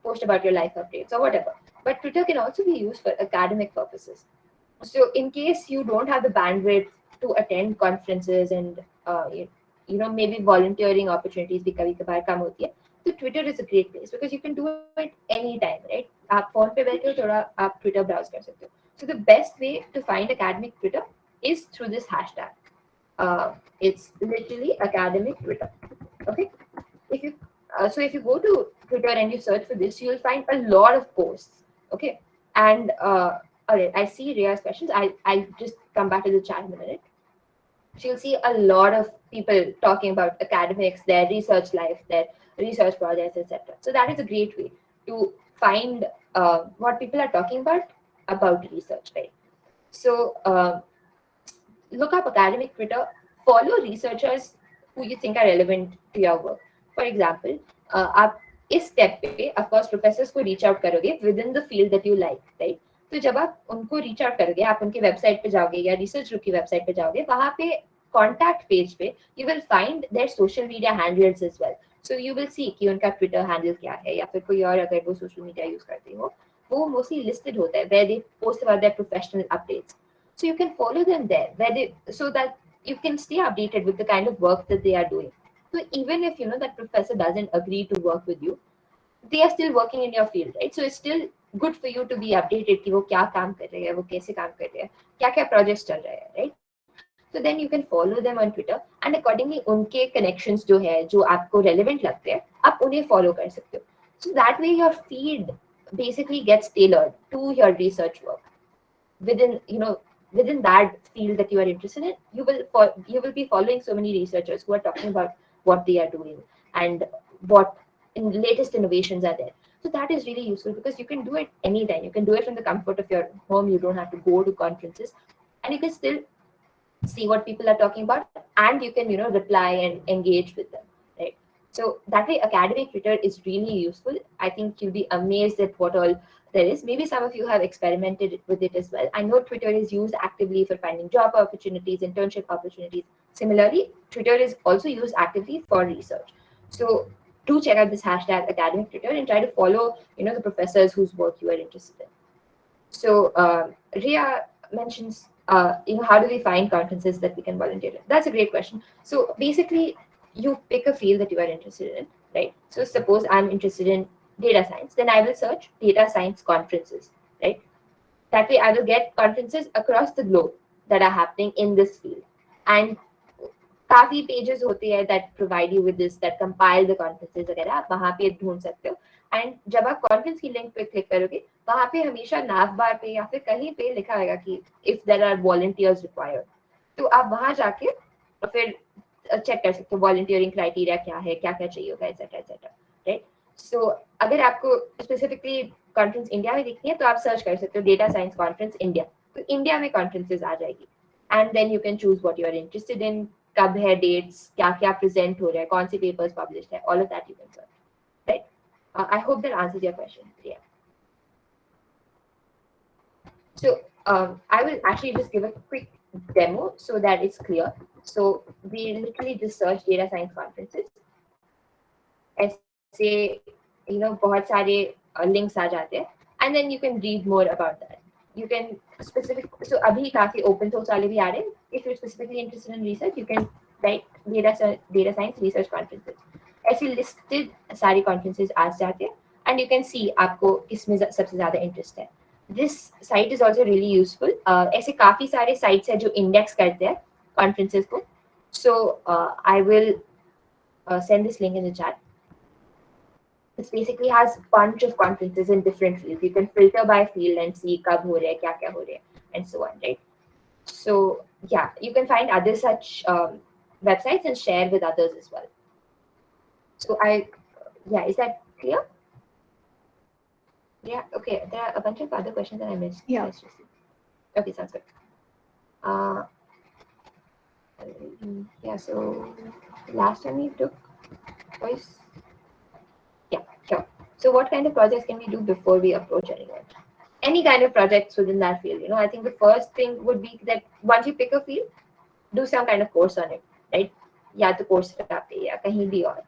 post about your life updates or whatever. But Twitter can also be used for academic purposes. So in case you don't have the bandwidth to attend conferences and maybe volunteering opportunities भी कभी कभार कम होती है, तो Twitter is a great place because you can do it anytime, right? आप phone पे बैठे हो, थोड़ा आप Twitter browse कर सकते हो. So the best way to find academic Twitter is through this hashtag. It's literally academic Twitter. Okay, if you if you go to Twitter and you search for this, you'll find a lot of posts. Okay, and all right, I see Ria's questions. I'll just come back to the chat in a minute. So you'll see a lot of people talking about academics, their research life, their research projects, etc. So that is a great way to find what people are talking about research, right? So look up academic Twitter, follow researchers who you think are relevant to your work. For example, आप इस step पे of course professors को reach out करोगे with in the field that you like, right? तो जब आप उनको reach out करोगे, आप उनकी वेबसाइट पे जाओगे या रिसर्च ग्रुप की वेबसाइट पे जाओगे, वहां पे कॉन्टैक्ट पेज पे you will find their social media handles as well. So you will see कि उनका ट्विटर हैंडल क्या है, या फिर कोई और अगर वो सोशल मीडिया यूज करते हो, वो मोस्टली लिस्टेड होता है where they post about their professional updates. So you can follow them there where they so that you can stay updated with the kind of work that they are doing. So even if that professor doesn't agree to work with you, they are still working in your field, right? So it's still good for you to be updated कि वो क्या काम कर रहे हैं, वो कैसे काम कर रहे हैं, क्या क्या प्रोजेक्ट्स चल रहे हैं, right? So then you can follow them on Twitter, and accordingly उनके connections जो है, जो आपको relevant लगते हैं, आप उन्हें follow कर सकते हो. So that way your feed basically gets tailored to your research work within within that field that you are interested in. You will be following so many researchers who are talking about what they are doing and what in latest innovations are there. So that is really useful because you can do it anytime. You can do it from the comfort of your home. You don't have to go to conferences, and you can still see what people are talking about, and you can reply and engage with them, right? So that way academic Twitter is really useful. I think you'll be amazed at what all there is. Maybe some of you have experimented with it as well. I know Twitter is used actively for finding job opportunities, internship opportunities. Similarly, Twitter is also used actively for research. So do check out this hashtag academic Twitter and try to follow the professors whose work you are interested in. So Ria mentions, how do we find conferences that we can volunteer in? That's a great question. So basically, you pick a field that you are interested in, right? So suppose I'm interested in data science, then I will search data science conferences, right? That way, I will get conferences across the globe that are happening in this field, and काफी pages होते हैं that provide you with this, that compile the conferences वगैरह, आप वहां पे ढूंढ सकते हो. एंड जब आप कॉन्फ्रेंस की लिंक पे क्लिक करोगे, वहां पे हमेशा nav बार पे या फिर कहीं पे लिखा होगा कि if there are volunteers required, तो आप वहां जाके फिर चेक कर सकते हो वॉलंटियरिंग क्राइटेरिया क्या है, क्या क्या चाहिए होगा, एटसेट्रा एटसेट्रा, राइट? सो अगर आपको स्पेसिफिकली कॉन्फ्रेंस इंडिया में देखनी है, तो आप सर्च कर सकते हो डेटा साइंस कॉन्फ्रेंस इंडिया, तो इंडिया में कॉन्फ्रेंसेज आ जाएगी. And then you can choose what you are interested in, कब है डेट्स, क्या क्या प्रेजेंट हो रहा है, कौन से पेपर्स पब्लिश है, all of that you can search, right? I hope that answers your question. Yeah. So I will actually just give a quick demo so that it's clear. So we literally just search data science conferences. ऐसे बहुत सारे links आ जाते हैं, and then you can read more about that. you can specific, so abhi काफी open source वाले भी आ रहे हैं. If you're specifically interested in research, you can write data science research conferences. ऐसी listed सारी conferences आ जाते हैं, and you can see आपको किसमें सबसे ज़्यादा interest है. This site is also really useful. ऐसे काफी सारे sites हैं जो index करते हैं conferences को. So I will send this link in the chat. This basically has a bunch of conferences in different fields. You can filter by field and see कब हो रहे हैं, क्या हो रहे हैं, and so on, right? So yeah, you can find other such websites and share with others as well. So yeah, is that clear? Yeah, okay. There are a bunch of other questions that I missed. Yeah. Let's just see. Okay, sounds good. Uh, yeah, so last time we took voice. Yeah, sure. So what kind of projects can we do before we approach anyone? Any kind of projects within that field. I think the first thing would be that once you pick a field, do some kind of course on it, right? या तो course पे या कहीं भी और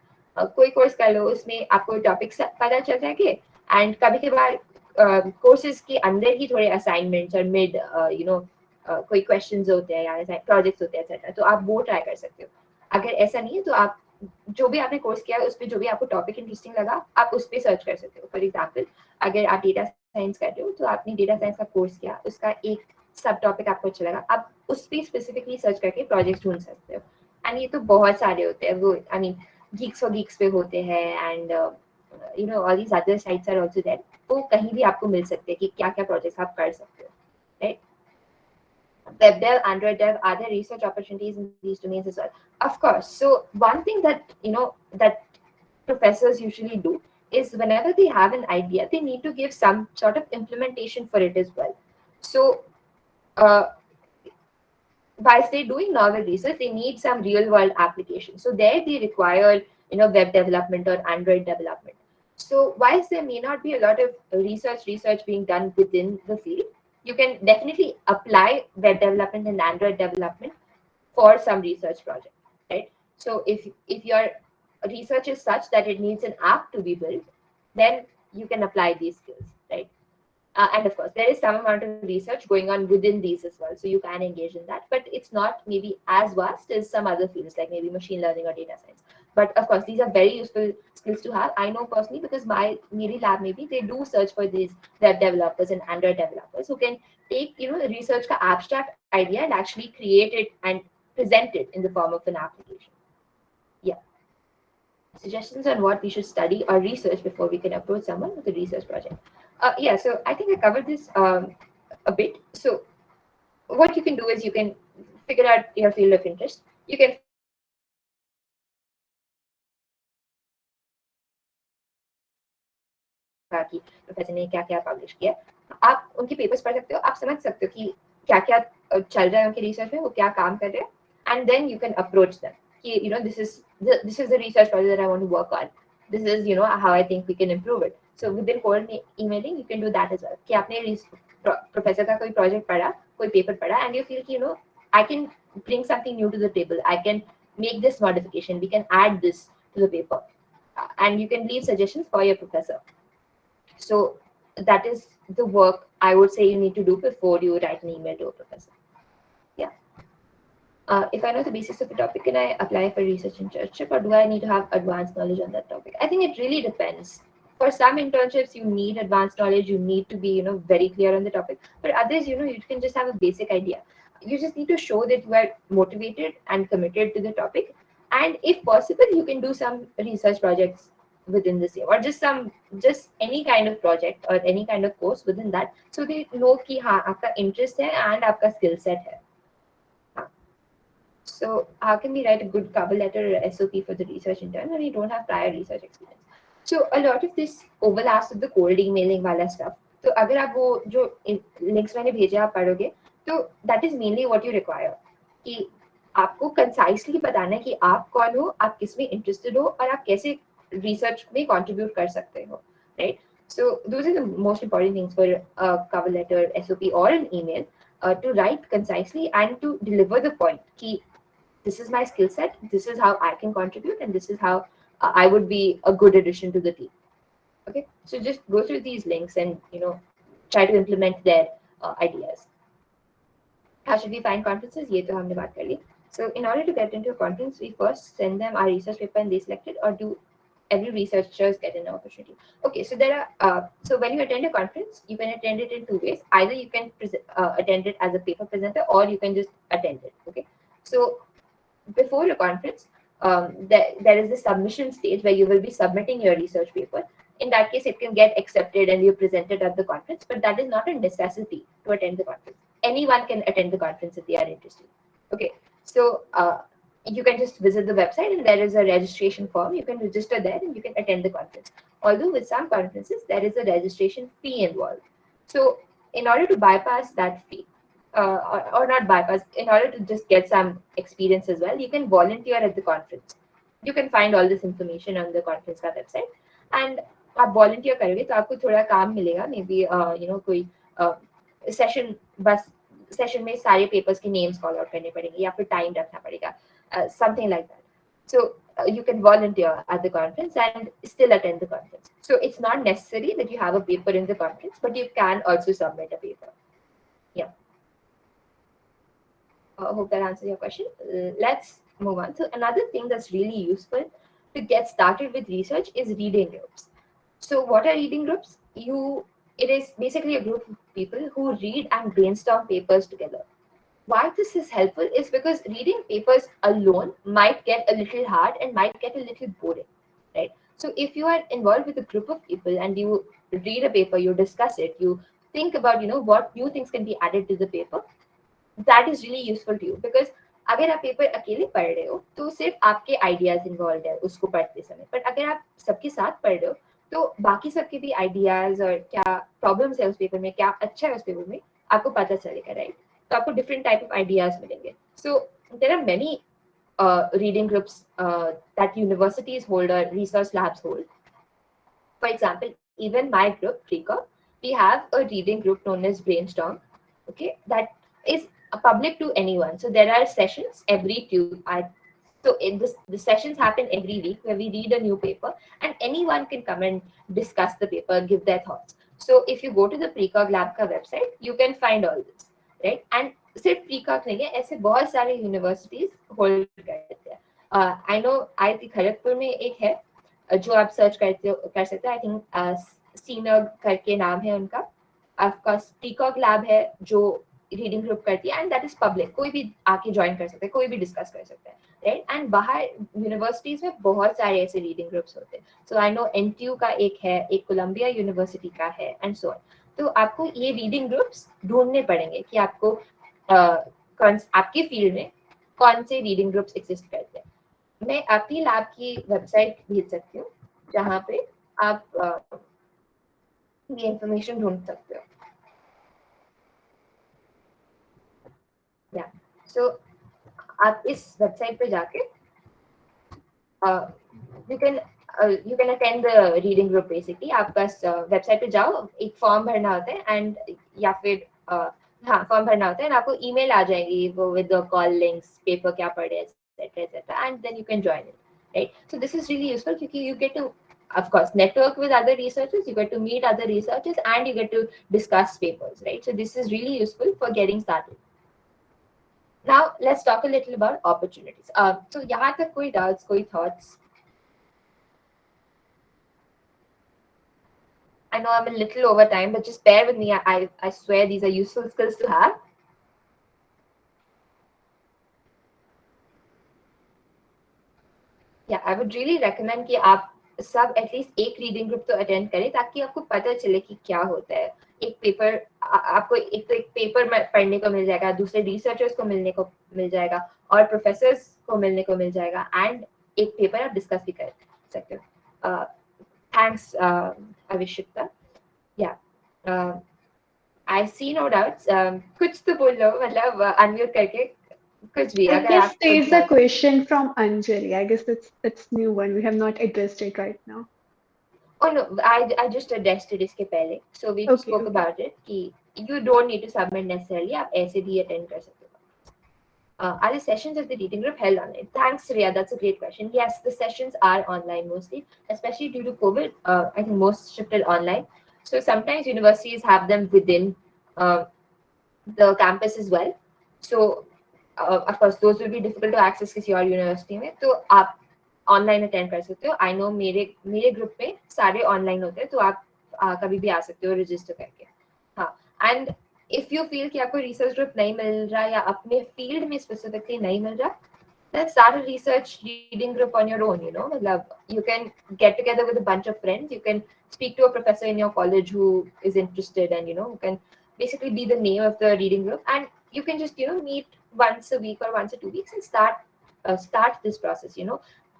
कोई course कर लो, उसमें आपको टॉपिक पता चल जाएंगे एंड कभी कभार कोर्सेज के अंदर ही थोड़े असाइनमेंट्स और मिड कोई क्वेश्चंस होते हैं या प्रोजेक्ट्स होते हैं एक्सेट्रा, तो आप वो ट्राई कर सकते हो. अगर ऐसा नहीं है तो आप जो भी आपने कोर्स किया है उस पर जो भी आपको टॉपिक इंटरेस्टिंग लगा आप उस पर सर्च कर सकते हो. फॉर एग्जाम्पल अगर आप डेटा साइंस कर रहे हो तो आपने डेटा साइंस का कोर्स किया, उसका एक सब टॉपिक आपको अच्छा लगा, आप उस पर स्पेसिफिकली सर्च करके प्रोजेक्ट ढूंढ सकते हो. एंड ये तो बहुत सारे होते हैं, वो आई मीन गीक्स और गीक्स पे होते हैं and all these other sites are also there. वो कहीं भी आपको मिल सकते हैं कि क्या क्या प्रोजेक्ट्स आप कर सकते हो, right? Web dev, Android dev, are there research opportunities in these domains as well? Of course. So one thing that that professors usually do is whenever they have an idea, they need to give some sort of implementation for it as well. So uh, whilst they're doing novel research, they need some real world application. So there they require web development or Android development. So whilst there may not be a lot of research being done within the field, you can definitely apply web development and Android development for some research project, right? So if your research is such that it needs an app to be built, then you can apply these skills, right? And of course, there is some amount of research going on within these as well, so you can engage in that. But it's not maybe as vast as some other fields like maybe machine learning or data science. But of course, these are very useful skills to have. I know personally because my Miri lab maybe they do search for these web developers and Android developers who can take research ka abstract idea and actually create it and present it in the form of an application. Yeah. Suggestions on what we should study or research before we can approach someone with a research project. Yeah, so I think I covered this a bit. So what you can do is you can figure out your field of interest. You can find out कि professor ने क्या क्या publish किया. आप उनके papers पढ़ सकते हो, आप समझ सकते हो कि क्या क्या चल रहा है उनके रिसर्च में, वो क्या काम कर रहे हैं, and then you can approach them कि this is the research project that I want to work on. This is how I think we can improve it. So within cold emailing you can do that as well. कि आपने professor का कोई project पढ़ा, कोई paper पढ़ा, and you feel कि I can bring something new to the table. I can make this modification. We can add this to the paper, and you can leave suggestions for your professor. So that is the work I would say you need to do before you write an email to a professor. Yeah. If I know the basics of a topic, can I apply for research internship, or do I need to have advanced knowledge on that topic? I think it really depends. For some internships, you need advanced knowledge. You need to be, very clear on the topic. For others, you can just have a basic idea. You just need to show that you are motivated and committed to the topic. And if possible, you can do some research projects within the same, or just any kind of project or any kind of course within that, so they know कि हाँ आपका interest है and आपका skill set है. So how can we write a good cover letter or SOP for the research intern when you don't have prior research experience? So a lot of this overlaps with the cold emailing वाला stuff. तो अगर आप वो जो links मैंने भेजे आप पढ़ोगे, तो that is mainly what you require. कि आपको कंसाइसली बताना है कि आप कौन हो, आप किस में इंटरेस्टेड हो, और आप कैसे रिसर्च में कंट्रीब्यूट कर सकते हो, right? So those are the most important things for a cover letter, SOP, or an email, to write concisely and to deliver the point. कि this is my skill set, this is how I can contribute, and this is how I would be a good addition to the team. Okay, so just go through these links and try to implement there. ideas. How should we find conferences? ये तो हमने बात कर ली. So in order to get into a conference, we first send them our research paper and they select it, or do every researchers get an opportunity? Okay, so there are so when you attend a conference, you can attend it in two ways. Either you can attend it as a paper presenter, or you can just attend it. Okay, so before a conference, there is the submission stage where you will be submitting your research paper. In that case, it can get accepted and you present it at the conference, but that is not a necessity to attend the conference. Anyone can attend the conference if they are interested. Okay, so you can just visit the website and there is a registration form. You can register there and you can attend the conference. Although with some conferences, there is a registration fee involved. So in order to bypass that fee, or not bypass, in order to just get some experience as well, you can volunteer at the conference. You can find all this information on the conference का website. And आप volunteer करोगे तो आपको थोड़ा काम मिलेगा, maybe कोई session, बस सेशन में सारे पेपर्स के नेम्स कॉल आउट करने पड़ेंगे या फिर टाइम रखना पड़ेगा, something like that. So you can volunteer at the conference and still attend the conference. So it's not necessary that you have a paper in the conference, but you can also submit a paper. Yeah. Hope that answers your question. Let's move on. So another thing that's really useful to get started with research is reading groups. So what are reading groups? It is basically a group of people who read and brainstorm papers together. Why this is helpful is because reading papers alone might get a little hard and might get a little boring, right? So if you are involved with a group of people and you read a paper, you discuss it, you think about what new things can be added to the paper, that is really useful to you. Because अगर आप paper अकेले पढ़ रहे हो तो सिर्फ आपके ideas involve है उसको पढ़ते समय, बट अगर आप सबके साथ पढ़ रहे हो तो बाकी सबके भी आइडियाज और क्या प्रॉब्लम्स है उस पेपर में, क्या अच्छा है उस पेपर में, आपको पता चलेगा, राइट? तो आपको डिफरेंट टाइप ऑफ आइडियाज मिलेंगे. So there are many reading groups that universities hold or research labs hold. For example, even my group, Precog, we have a reading group known as Brainstorm. Okay, that is public to anyone. So there are sessions every so the sessions happen every week where we read a new paper and anyone can come and discuss the paper, give their thoughts. So if you go to the Precog Lab का website, you can find all this, right? And सिर्फ Precog नहीं है, ऐसे बहुत सारे universities hold करते हैं. I know IIT Kharagpur में एक है जो आप सर्च कर सकते हैं. आई थिंक सीनग करके नाम है उनका. आपका टीकॉक लैब है जो रीडिंग ग्रुप करती है एंड दैट इज पब्लिक, कोई भी आके ज्वाइन कर सकता है, कोई भी डिस्कस कर सकता है, राइट? एंड बाहर यूनिवर्सिटीज में बहुत सारे ऐसे रीडिंग ग्रुप्स होते हैं. सो आई नो एनटीयू का एक है, एक कोलंबिया यूनिवर्सिटी का है एंड सो ऑन. तो आपको ये रीडिंग ग्रुप्स ढूंढने पड़ेंगे कि आपको आपके फील्ड में कौन से रीडिंग ग्रुप्स एग्जिस्ट करते हैं. मैं अपनी लैब की वेबसाइट भेज सकती हूँ जहाँ पे आप ये इंफॉर्मेशन ढूंढ सकते हो. या सो आप इस वेबसाइट पे जाके you can attend the reading group. Basically आप बस वेबसाइट पे जाओ, एक फॉर्म भरना होता है एंड या फिर हाँ फॉर्म भरना होता है एंड आपको ईमेल आ जाएगी वो with the call links, paper क्या पढ़े etc. And then you can join it, right? So this is really useful because you get to, of course, network with other researchers, you get to meet other researchers and you get to discuss papers, right? So this is really useful for getting started. Now let's talk a little about opportunities. So यहाँ तक कोई doubts, कोई thoughts? I know I'm a little over time, but just bear with me. I swear these are useful skills to have. Yeah, I would really recommend कि आप सब at least एक reading group तो attend करें ताकि आपको पता चले कि क्या होता है. एक पेपर आपको एक पेपर पढ़ने को मिल जाएगा, दूसरे रिसर्चर्स को मिलने को मिल जाएगा और प्रोफेसर्स को मिलने को मिल जाएगा एंड एक पेपर आप डिस्कस भी कर सकते हो. थैंक्स अविशिता. या आई सी नो डाउट्स. कुछ तो बोलो, मतलब अनम्यूट करके कुछ भी I अगर guess आप there's a question from Anjali. I guess it's new one. We have not addressed it right now. Oh no, I just addressed it इसके पहले. So we Okay, spoke okay. about it कि you don't need to submit necessarily. आप ऐसे भी attend कर सकते हो. Are the sessions of the reading group held online? Thanks, Riya. That's a great question. Yes, the sessions are online mostly, especially due to COVID. I think most shifted online. So sometimes universities have them within the campus as well. So of course those will be difficult to access किसी और university में, तो आप online attend कर सकते हो. I know मेरे मेरे ग्रुप में सारे ऑनलाइन होते हैं, तो आप कभी भी आ सकते हो रजिस्टर करके. हाँ. एंड इफ यू फील कि आपको रिसर्च ग्रुप नहीं मिल रहा या अपने फील्ड में स्पेसिफिकली नहीं मिल रहा, then start a research reading group on your own. Matlab, you can get together with a bunch of friends. You can speak to a professor in your college who is interested, and who can basically be the name of the reading group, and you can just meet once a week or once or 2 weeks and start this process.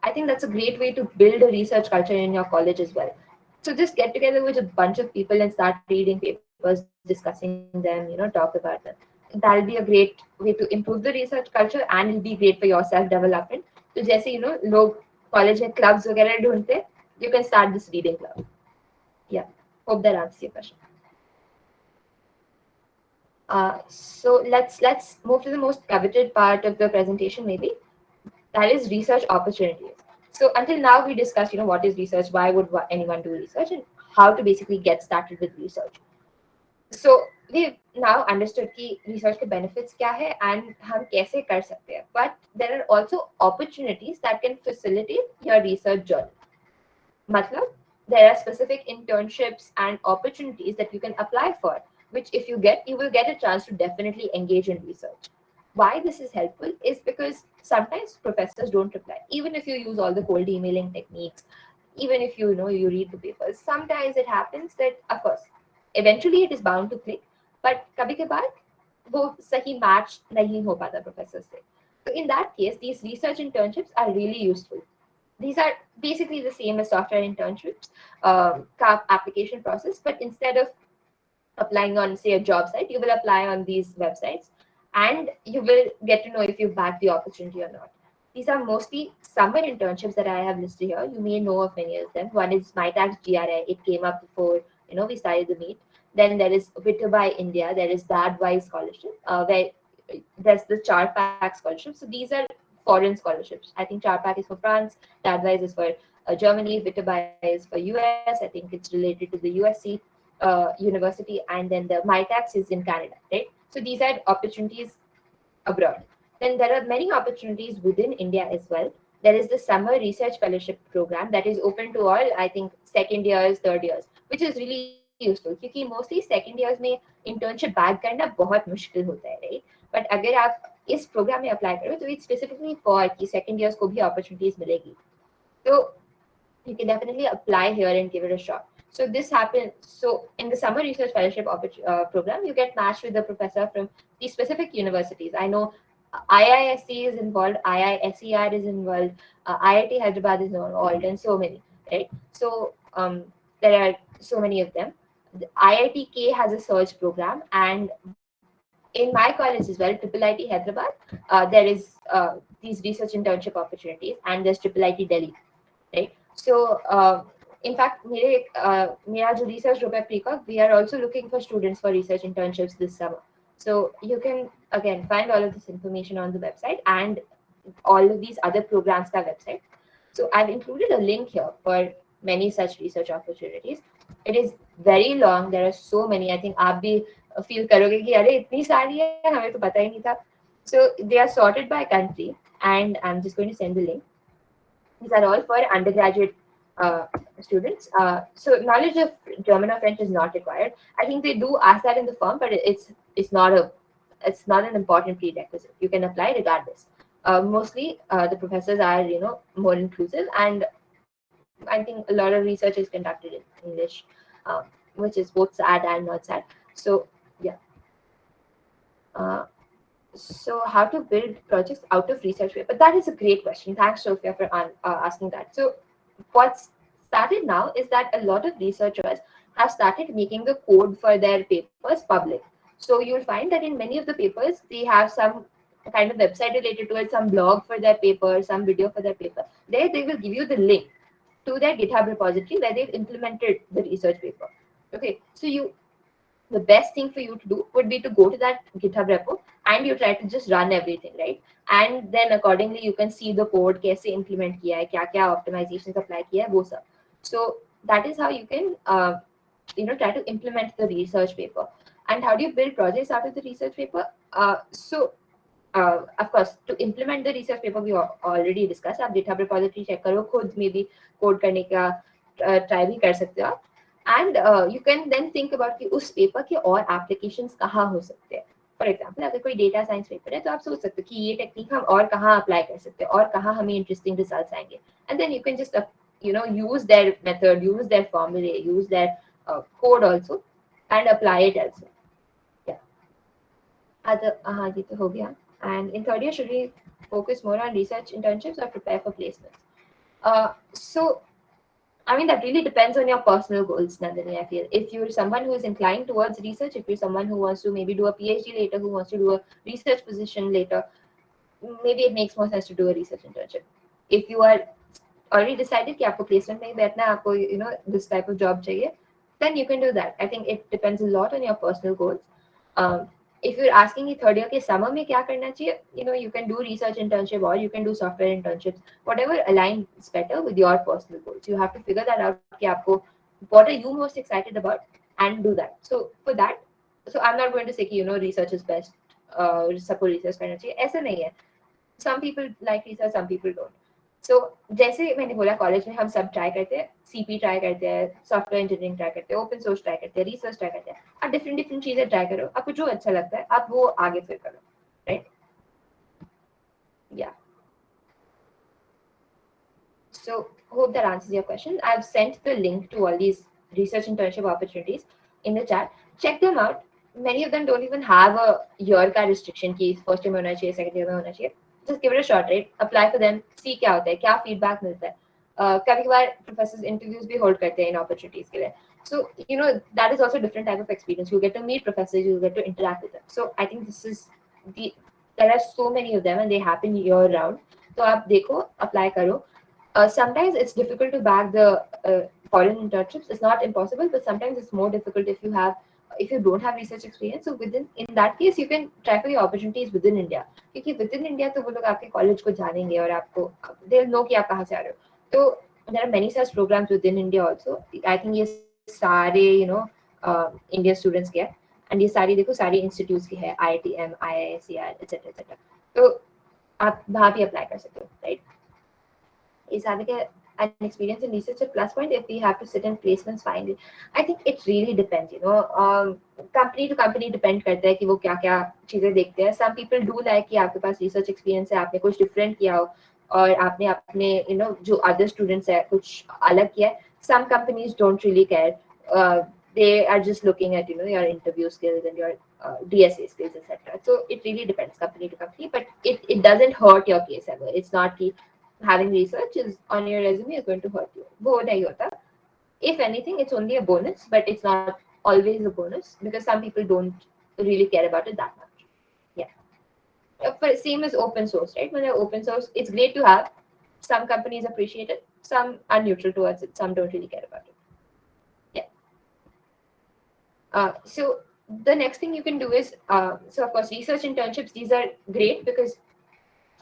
I think that's a great way to build a research culture in your college as well. So just get together with a bunch of people and start reading papers, discussing them, talk about them. That'll be a great way to improve the research culture, and it'll be great for your self development. So जैसे लोग college में clubs वगैरह ढूंढते, you can start this reading club. Yeah, hope that answers your question. So let's move to the most coveted part of the presentation, maybe, that is research opportunities. So until now we discussed, what is research, why would anyone do research, and how to basically get started with research. So we've now understood कि research के benefits क्या है and हम कैसे कर सकते हैं. But there are also opportunities that can facilitate your research journey. Matlab, there are specific internships and opportunities that you can apply for, which if you get, you will get a chance to definitely engage in research. Why this is helpful is because sometimes professors don't reply, even if you use all the cold emailing techniques, even if you read the papers. Sometimes it happens that, of course, eventually it is bound to click, but कभी कभार वो सही match नहीं हो पाता professors से. So in that case, these research internships are really useful. These are basically the same as software internships, application process, but instead of applying on, say, a job site, you will apply on these websites, and you will get to know if you back the opportunity or not. These are mostly summer internships that I have listed here. You may know of many of them. One is MyTax GRI. It came up before we started the meet. Then there is Vitaby India. There is Dadwise Scholarship, where there's the Charpak Scholarship. So these are foreign scholarships. I think Charpak is for France, Dadwise is for Germany, Vitaby is for US. I think it's related to the USC university, and then the MyTax is in Canada, right? So these are opportunities abroad. Then there are many opportunities within India as well. There is the summer research fellowship program that is open to all, I think, second years, third years, which is really useful क्योंकि mostly second years में internship bag करना बहुत मुश्किल होता है, right? But अगर आप इस program में apply करो तो it's specifically for कि second years को भी opportunities मिलेगी. So you can definitely apply here and give it a shot. So this happens. So in the summer research fellowship program, you get matched with a professor from these specific universities. I know IISc is involved, IISER is involved, IIT Hyderabad is involved, and so many, right? So there are so many of them. The IITK has a search program, and in my college as well, IIIT Hyderabad, there is these research internship opportunities, and there's IIIT Delhi, right? So in fact, मेरा जो research group है Precog, we are also looking for students for research internships this summer. So you can again find all of this information on the website and all of these other programs ka website. So I've included a link here for many such research opportunities. It is very long. There are so many. I think आप भी feel करोगे कि अरे इतनी सारी है, हमें तो पता ही नहीं था. So they are sorted by country, and I'm just going to send the link. These are all for undergraduate students. So knowledge of German or French is not required. I think they do ask that in the form, but it's not an important prerequisite. You can apply regardless. Mostly the professors are more inclusive, and I think a lot of research is conducted in English, which is both sad and not sad. So yeah. Uh, so how to build projects out of research paper? That is a great question. Thanks, Sophia, for asking that. So what's started now is that a lot of researchers have started making the code for their papers public. So you'll find that in many of the papers, they have some kind of website related to it, some blog for their paper, some video for their paper. There they will give you the link to their GitHub repository where they've implemented the research paper. Okay, so the best thing for you to do would be to go to that GitHub repo and you try to just run everything, right? And then accordingly you can see the code, कैसे implement किया है, क्या optimizations apply किया है, वो सब. So that is how you can try to implement the research paper. And how do you build projects out of the research paper? Of course, to implement the research paper we already discussed, आप GitHub repository check करो, खुद में भी code करने का try भी कर सकते हो आप. And you can then think about कि उस पेपर के और एप्लीकेशंस कहाँ हो सकते हैं. फॉर एग्जाम्पल अगर कोई डेटा साइंस पेपर है तो आप सोच सकते हो कि ये टेक्निक हम और कहाँ अप्लाई कर सकते हैं और कहाँ हमें इंटरेस्टिंग रिजल्ट्स आएंगे. And then you can just use their method, use their formulae, use their code also, and apply it elsewhere. Yeah. ये तो हो गया. And in third year, should we focus more on research internships or prepare for placements? So I mean, that really depends on your personal goals, Nandini, I feel. If you're someone who is inclined towards research, if you're someone who wants to maybe do a PhD later, who wants to do a research position later, maybe it makes more sense to do a research internship. If you are already decided कि आपको placement में ही बैठना है, आपको this type of job चाहिए, then you can do that. I think it depends a lot on your personal goals. If you're asking me third year के summer में क्या करना चाहिए, you can do research internship or you can do software internships, whatever aligns better with your personal goals. You have to figure that out कि आपको what are you most excited about and do that. So for that, so I'm not going to say कि research is best. सबको research करना चाहिए, ऐसा नहीं है. Some people like research, some people don't. So जैसे मैंने बोला कॉलेज में हम सब ट्राई करते हैं, सीपी ट्राई करते हैं, सॉफ्टवेयर इंजीनियरिंग ट्राई करते हैं, ओपन सोर्स ट्राई करते हैं, रिसर्च ट्राई करते हैं. आप डिफरेंट डिफरेंट चीजें ट्राई करो, आपको जो अच्छा लगता है आप वो आगे फिर करो, राइट? या So hope that answers your question. I've sent the link to all these research internship opportunities in the chat. Check them out. Many of them don't even have a year का restriction कि first year में होना चाहिए, second year में होना चाहिए. Just give it a shot, right? Apply for them. See क्या होता है, क्या feedback मिलता है. कभी कभार professors interviews भी hold करते हैं इन opportunities के लिए. So that is also a different type of experience. You get to meet professors, you get to interact with them. So I think this is there are so many of them and they happen year round. तो आप देखो, apply करो. Sometimes it's difficult to bag the foreign internships. It's not impossible, but sometimes it's more difficult if you don't have research experience. So in that case, you can try for your opportunities within India. क्योंकि within India तो वो लोग आपके college को जानेंगे और आपको they'll know कि आप कहाँ से आ रहे हो. तो there are many such programs within India also. I think ये सारे Indian students के हैं, and ये सारी देखो सारी institutes की है, IITM, IISER, etc. etc. तो आप वहाँ भी apply कर सकते हो, right? Is having an experience in research a plus point if we have to sit in placements finally? I think it really depends, company to company depend करता है कि वो क्या क्या चीजें देखते हैं. Some people do like कि आपके पास research experience है, आपने कुछ different किया हो और आपने अपने जो other students है कुछ अलग किया है. Some companies don't really care. They are just looking at your interview skills and your DSA skills, etc. So it really depends company to company, but it doesn't hurt your case ever. It's not कि having research is on your resume is going to hurt you. वो नहीं होता. If anything, it's only a bonus, but it's not always a bonus because some people don't really care about it that much. Yeah. But same as open source, right? When you're open source, it's great to have. Some companies appreciate it, some are neutral towards it, some don't really care about it. Yeah. So the next thing you can do is, so of course, research internships, these are great because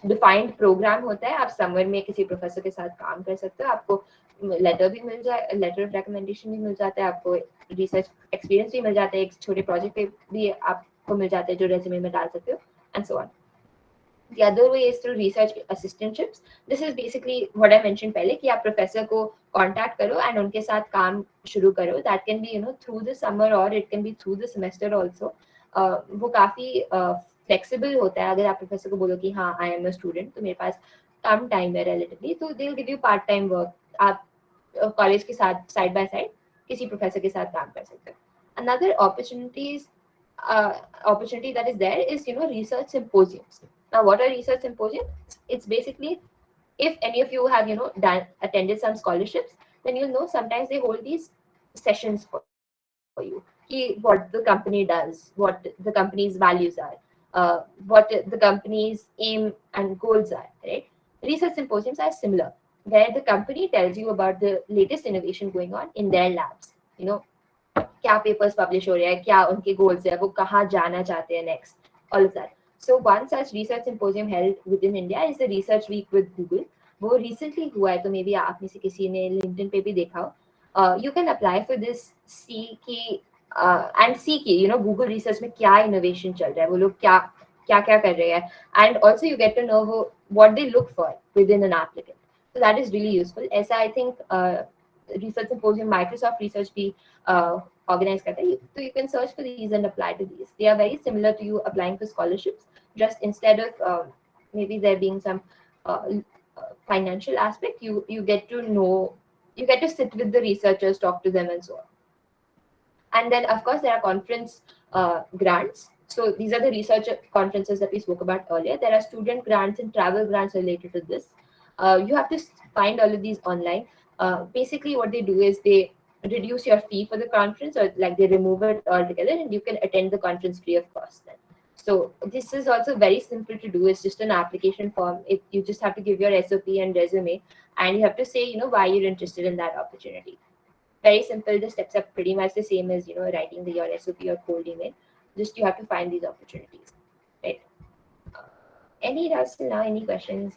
defined program होता है. आप summer में किसी professor के साथ काम कर सकते हो, आपको लेटर भी मिल जाए, लेटर ऑफ रिकमेंडेशन भी मिल जाता है, आपको रिसर्च एक्सपीरियंस भी मिल जाता है, एक छोटे प्रोजेक्ट पे भी आपको मिल जाता है जो रेज्यूमे में डाल सकते हो, and so on. The other way is through research assistantships. This is basically what I mentioned पहले कि आप प्रोफेसर को कांटेक्ट करो एंड उनके साथ काम शुरू करो. That can be through the summer or it can be through the semester also. वो काफी फ्लेक्सिबल होता है. अगर आप प्रोफेसर को बोलो कि हाँ आई एम अ स्टूडेंट, तो मेरे पास कम टाइम है रिलेटिवली, तो they will give you part time work. आप कॉलेज के साथ साइड बाय साइड किसी प्रोफेसर के साथ काम कर सकते हो. Another opportunity that is there is research symposiums. Now what are research symposiums? It's basically, if any of you have attended some scholarships, then you'll know sometimes they hold these sessions for you. What the company does, what the company's values are, what the company's aim and goals are, right? Research symposiums are similar, where the company tells you about the latest innovation going on in their labs. क्या papers publish हो रहे हैं, क्या उनके goals है, वो कहाँ जाना चाहते हैं next, all of that. So one such research symposium held within India is the research week with Google. वो रिसेंटली हुआ है, तो मे बी आप में से किसी ने लिंक्डइन पे भी देखा हो. You can apply for this, see कि एंड सी कि गूगल रिसर्च में क्या इनोवेशन चल रहा है, वो लोग क्या क्या क्या कर रहे हैं, and also you get to know what they look for within an applicant. So that is really useful. ऐसा I think research symposium Microsoft research भी ऑर्गेनाइज करता है, तो you can search for these and apply to these. They are very similar to you applying for scholarships, just instead of maybe there being some uh, financial aspect, you get to know, you get to sit with the researchers, talk to them, and so on. And then, of course, there are conference grants. So these are the research conferences that we spoke about earlier. There are student grants and travel grants related to this. You have to find all of these online. Basically, what they do is they reduce your fee for the conference, or like they remove it altogether, and you can attend the conference free of cost then. So this is also very simple to do. It's just an application form. You just have to give your SOP and resume, and you have to say, why you're interested in that opportunity. Very simple. The steps are pretty much the same as writing your SOP or cold email. Just you have to find these opportunities, right? Any doubts till now? Any questions?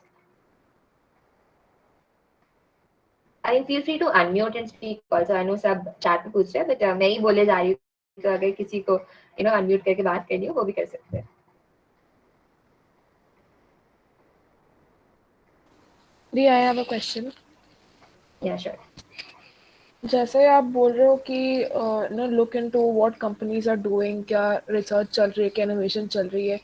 I mean, feel free to unmute and speak also. I know सब chat पे पूछ रहे हैं, but मैं ही बोले जा रही हूँ, तो अगर किसी को unmute करके बात करनी हो वो भी कर सकते हैं. Ri, I have a question. Yeah, sure. जैसे आप बोल रहे हो कि look into what companies are doing, क्या research चल रही है, क्या innovation चल रही है.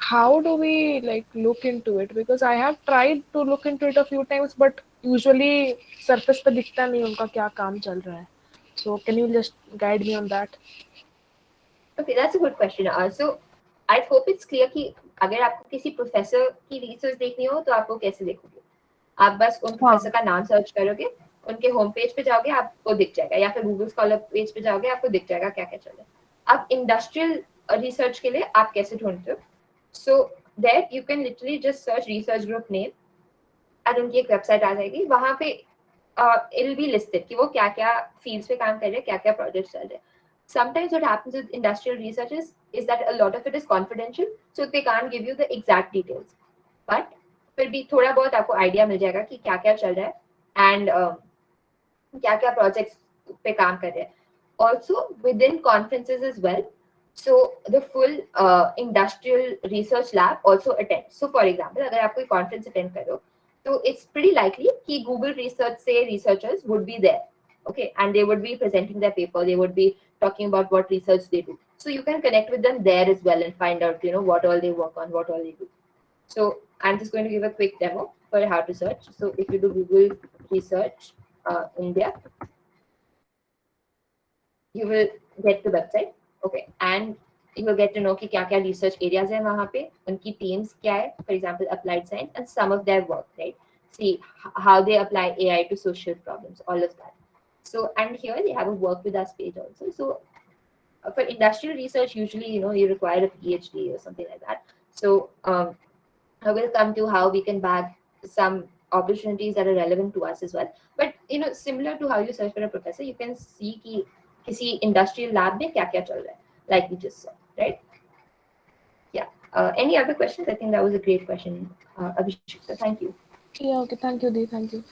How do we like look into it? Because I have tried to look into it a few times, but usually surface पे दिखता नहीं उनका क्या काम चल रहा है. So can you just guide me on that? Okay, that's a good question. So I hope it's clear कि अगर आपको किसी प्रोफेसर की रिसर्च देखनी हो तो आप वो कैसे देखोगे. आप बस उन प्रोफेसर हाँ. का नाम सर्च करोगे, उनके होम पेज पे जाओगे, आपको दिख जाएगा, या फिर गूगल स्कॉलर पेज पे जाओगे, आपको दिख जाएगा क्या क्या चल रहा है. अब इंडस्ट्रियल रिसर्च के लिए आप कैसे ढूंढते हो? So there you can literally just search research group name, और उनकी एक वेबसाइट आ जाएगी, वहां पे इट विल बी लिस्टेड कि वो क्या क्या फील्ड्स पे काम कर रहे हैं, क्या क्या प्रोजेक्ट्स चल रहे हैं. Sometimes what happens with industrial research is that a lot of it is confidential, so they can't give you the exact details. But फिर भी थोड़ा बहुत आपको आइडिया मिल जाएगा कि क्या क्या चल रहा है, एंड क्या क्या प्रोजेक्ट्स पे काम कर रहे हैं. Also within conferences as well. So the full industrial research lab also attend. So for example, अगर आप कोई कॉन्फ्रेंस अटेंड करो, तो इट्स प्रीटी लाइकली कि गूगल रिसर्च से researchers would be there. Okay, and they would be presenting their paper, they would be talking about what research they do, so you can connect with them there as well and find out what all they work on, what all they do. So I'm just going to give a quick demo for how to search. So if you do Google research India, you will get the website. Okay, and you will get to know कि क्या क्या research areas हैं वहाँ पे, उनकी teams क्या है, for example applied science, and some of their work, right? See how they apply AI to social problems, all of that. So and here they have a work with us page also. So for industrial research, usually you require a PhD or something like that. So I will come to how we can bag some opportunities that are relevant to us as well. But similar to how you search for a professor, you can see कि किसी industrial lab में क्या क्या चल रहा है, like we just saw, right? Yeah. Any other questions? I think that was a great question, Abhishek. Thank you. Yeah, okay. Thank you, Dee. Thank you.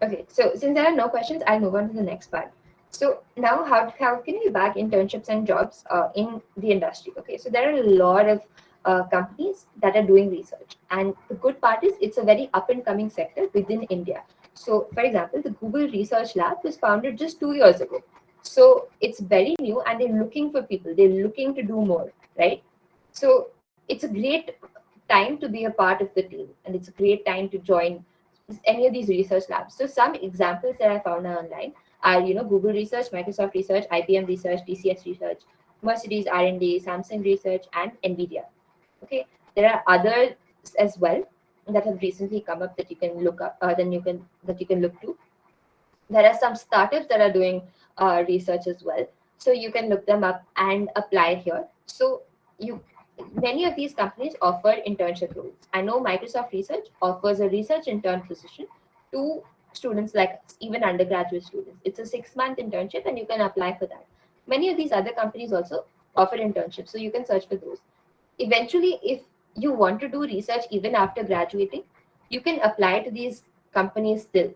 Okay, so since there are no questions, I'll move on to the next part. So now, how can we bag internships and jobs in the industry? Okay, so there are a lot of companies that are doing research, and the good part is it's a very up and coming sector within India. So, for example, the Google Research Lab was founded just 2 years ago, so it's very new, and they're looking for people. They're looking to do more, right? So it's a great time to be a part of the team, and it's a great time to join any of these research labs. So some examples that I found online are, Google Research, Microsoft Research, IBM Research, TCS Research, Mercedes R&D, Samsung Research, and NVIDIA. Okay, there are others as well that have recently come up that you can look up. That you can look to. There are some startups that are doing research as well, so you can look them up and apply here. So you many of these companies offer internship roles. I know Microsoft Research offers a research intern position to students like us, even undergraduate students. It's a 6-month internship and you can apply for that. Many of these other companies also offer internships, so you can search for those. Eventually, if you want to do research even after graduating, you can apply to these companies still.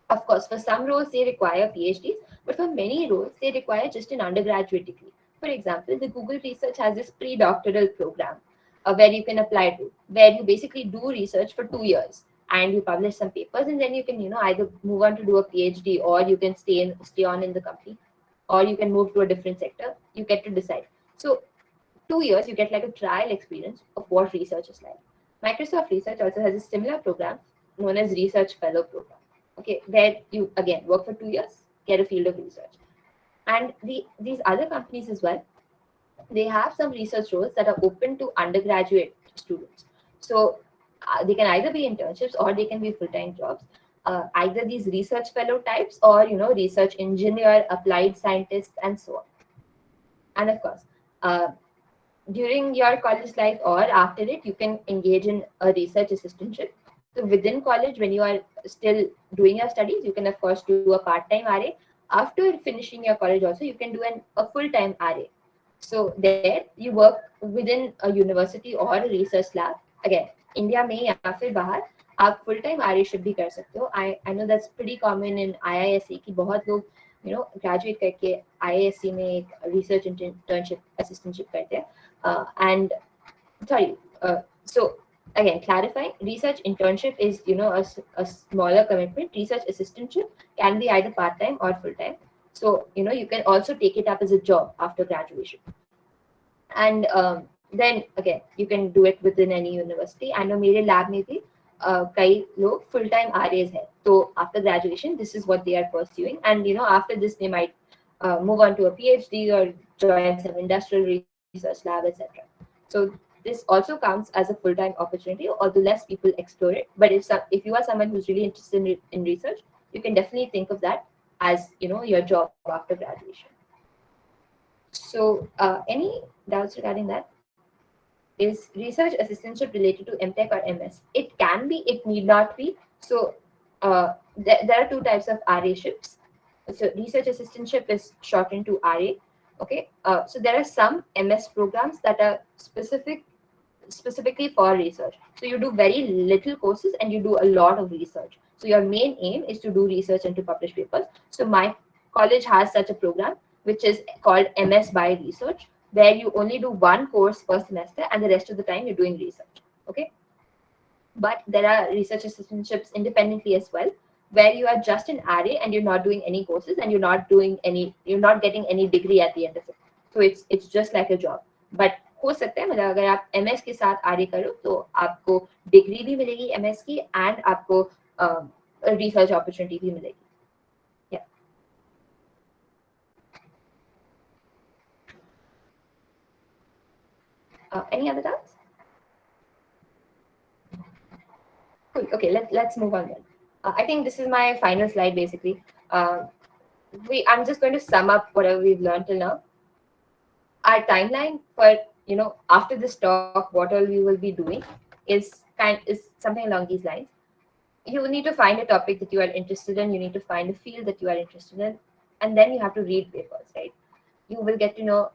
Of course, for some roles they require PhDs, but for many roles they require just an undergraduate degree. For example, the Google Research has this pre-doctoral program where you can apply to, where you basically do research for 2 years and you publish some papers, and then you can, either move on to do a PhD, or you can stay on in the company, or you can move to a different sector. You get to decide. So 2 years, you get like a trial experience of what research is like. Microsoft Research also has a similar program known as Research Fellow Program. Okay, where you again work for 2 years, get a field of research. And these other companies as well, they have some research roles that are open to undergraduate students. So they can either be internships or they can be full-time jobs. Either these research fellow types, or research engineer, applied scientists, and so on. And of course, uh, during your college life or after it, you can engage in a research assistantship. So within college, when you are still doing your studies, you can of course do a part-time RA. After finishing your college also, you can do a full-time RA. So there you work within a university or a research lab. Again, India में या फिर बाहर आप full time आरएशिप भी कर सकते हो. I know that's pretty common in IISc कि बहुत लोग ग्रेजुएट करके आईआईएससी में एक रिसर्च इंटर्नशिप असिस्टेंटशिप करते हैं. And sorry, so again clarifying, research internship is a smaller commitment. Research assistantship can be either part-time or full-time. So you can also take it up as a job after graduation. And then again you can do it within any university. I know मेरे lab में भी कई लोग full time RAs हैं. So after graduation this is what they are pursuing, and after this they might move on to a PhD or join some industrial research lab, etc. So this also counts as a full time opportunity, although less people explore it. But if you are someone who's really interested in research, you can definitely think of that as your job after graduation. So any doubts regarding that? Is research assistantship related to MTech or MS? It can be, it need not be. So there are two types of RA ships. So research assistantship is shortened to RA. Okay, so there are some MS programs that are specifically for research. So you do very little courses and you do a lot of research. So your main aim is to do research and to publish papers. So my college has such a program which is called MS by Research, where you only do one course per semester and the rest of the time you're doing research. Okay. But there are research assistantships independently as well, where you are just an RA and you're not doing any courses and you're not getting any degree at the end of it. So it's just like a job. But हो सकता है, मतलब अगर आप MS के साथ RA करो तो आपको डिग्री भी मिलेगी MS की and आपको research opportunity भी मिलेगी. Yeah. Any other doubts? Cool. Okay, let's move on then. I think this is my final slide basically. I'm just going to sum up whatever we've learned till now. Our timeline for after this talk, what all we will be doing is something along these lines. You need to find a topic that you are interested in. You need to find a field that you are interested in, and then you have to read papers, right? You will get to know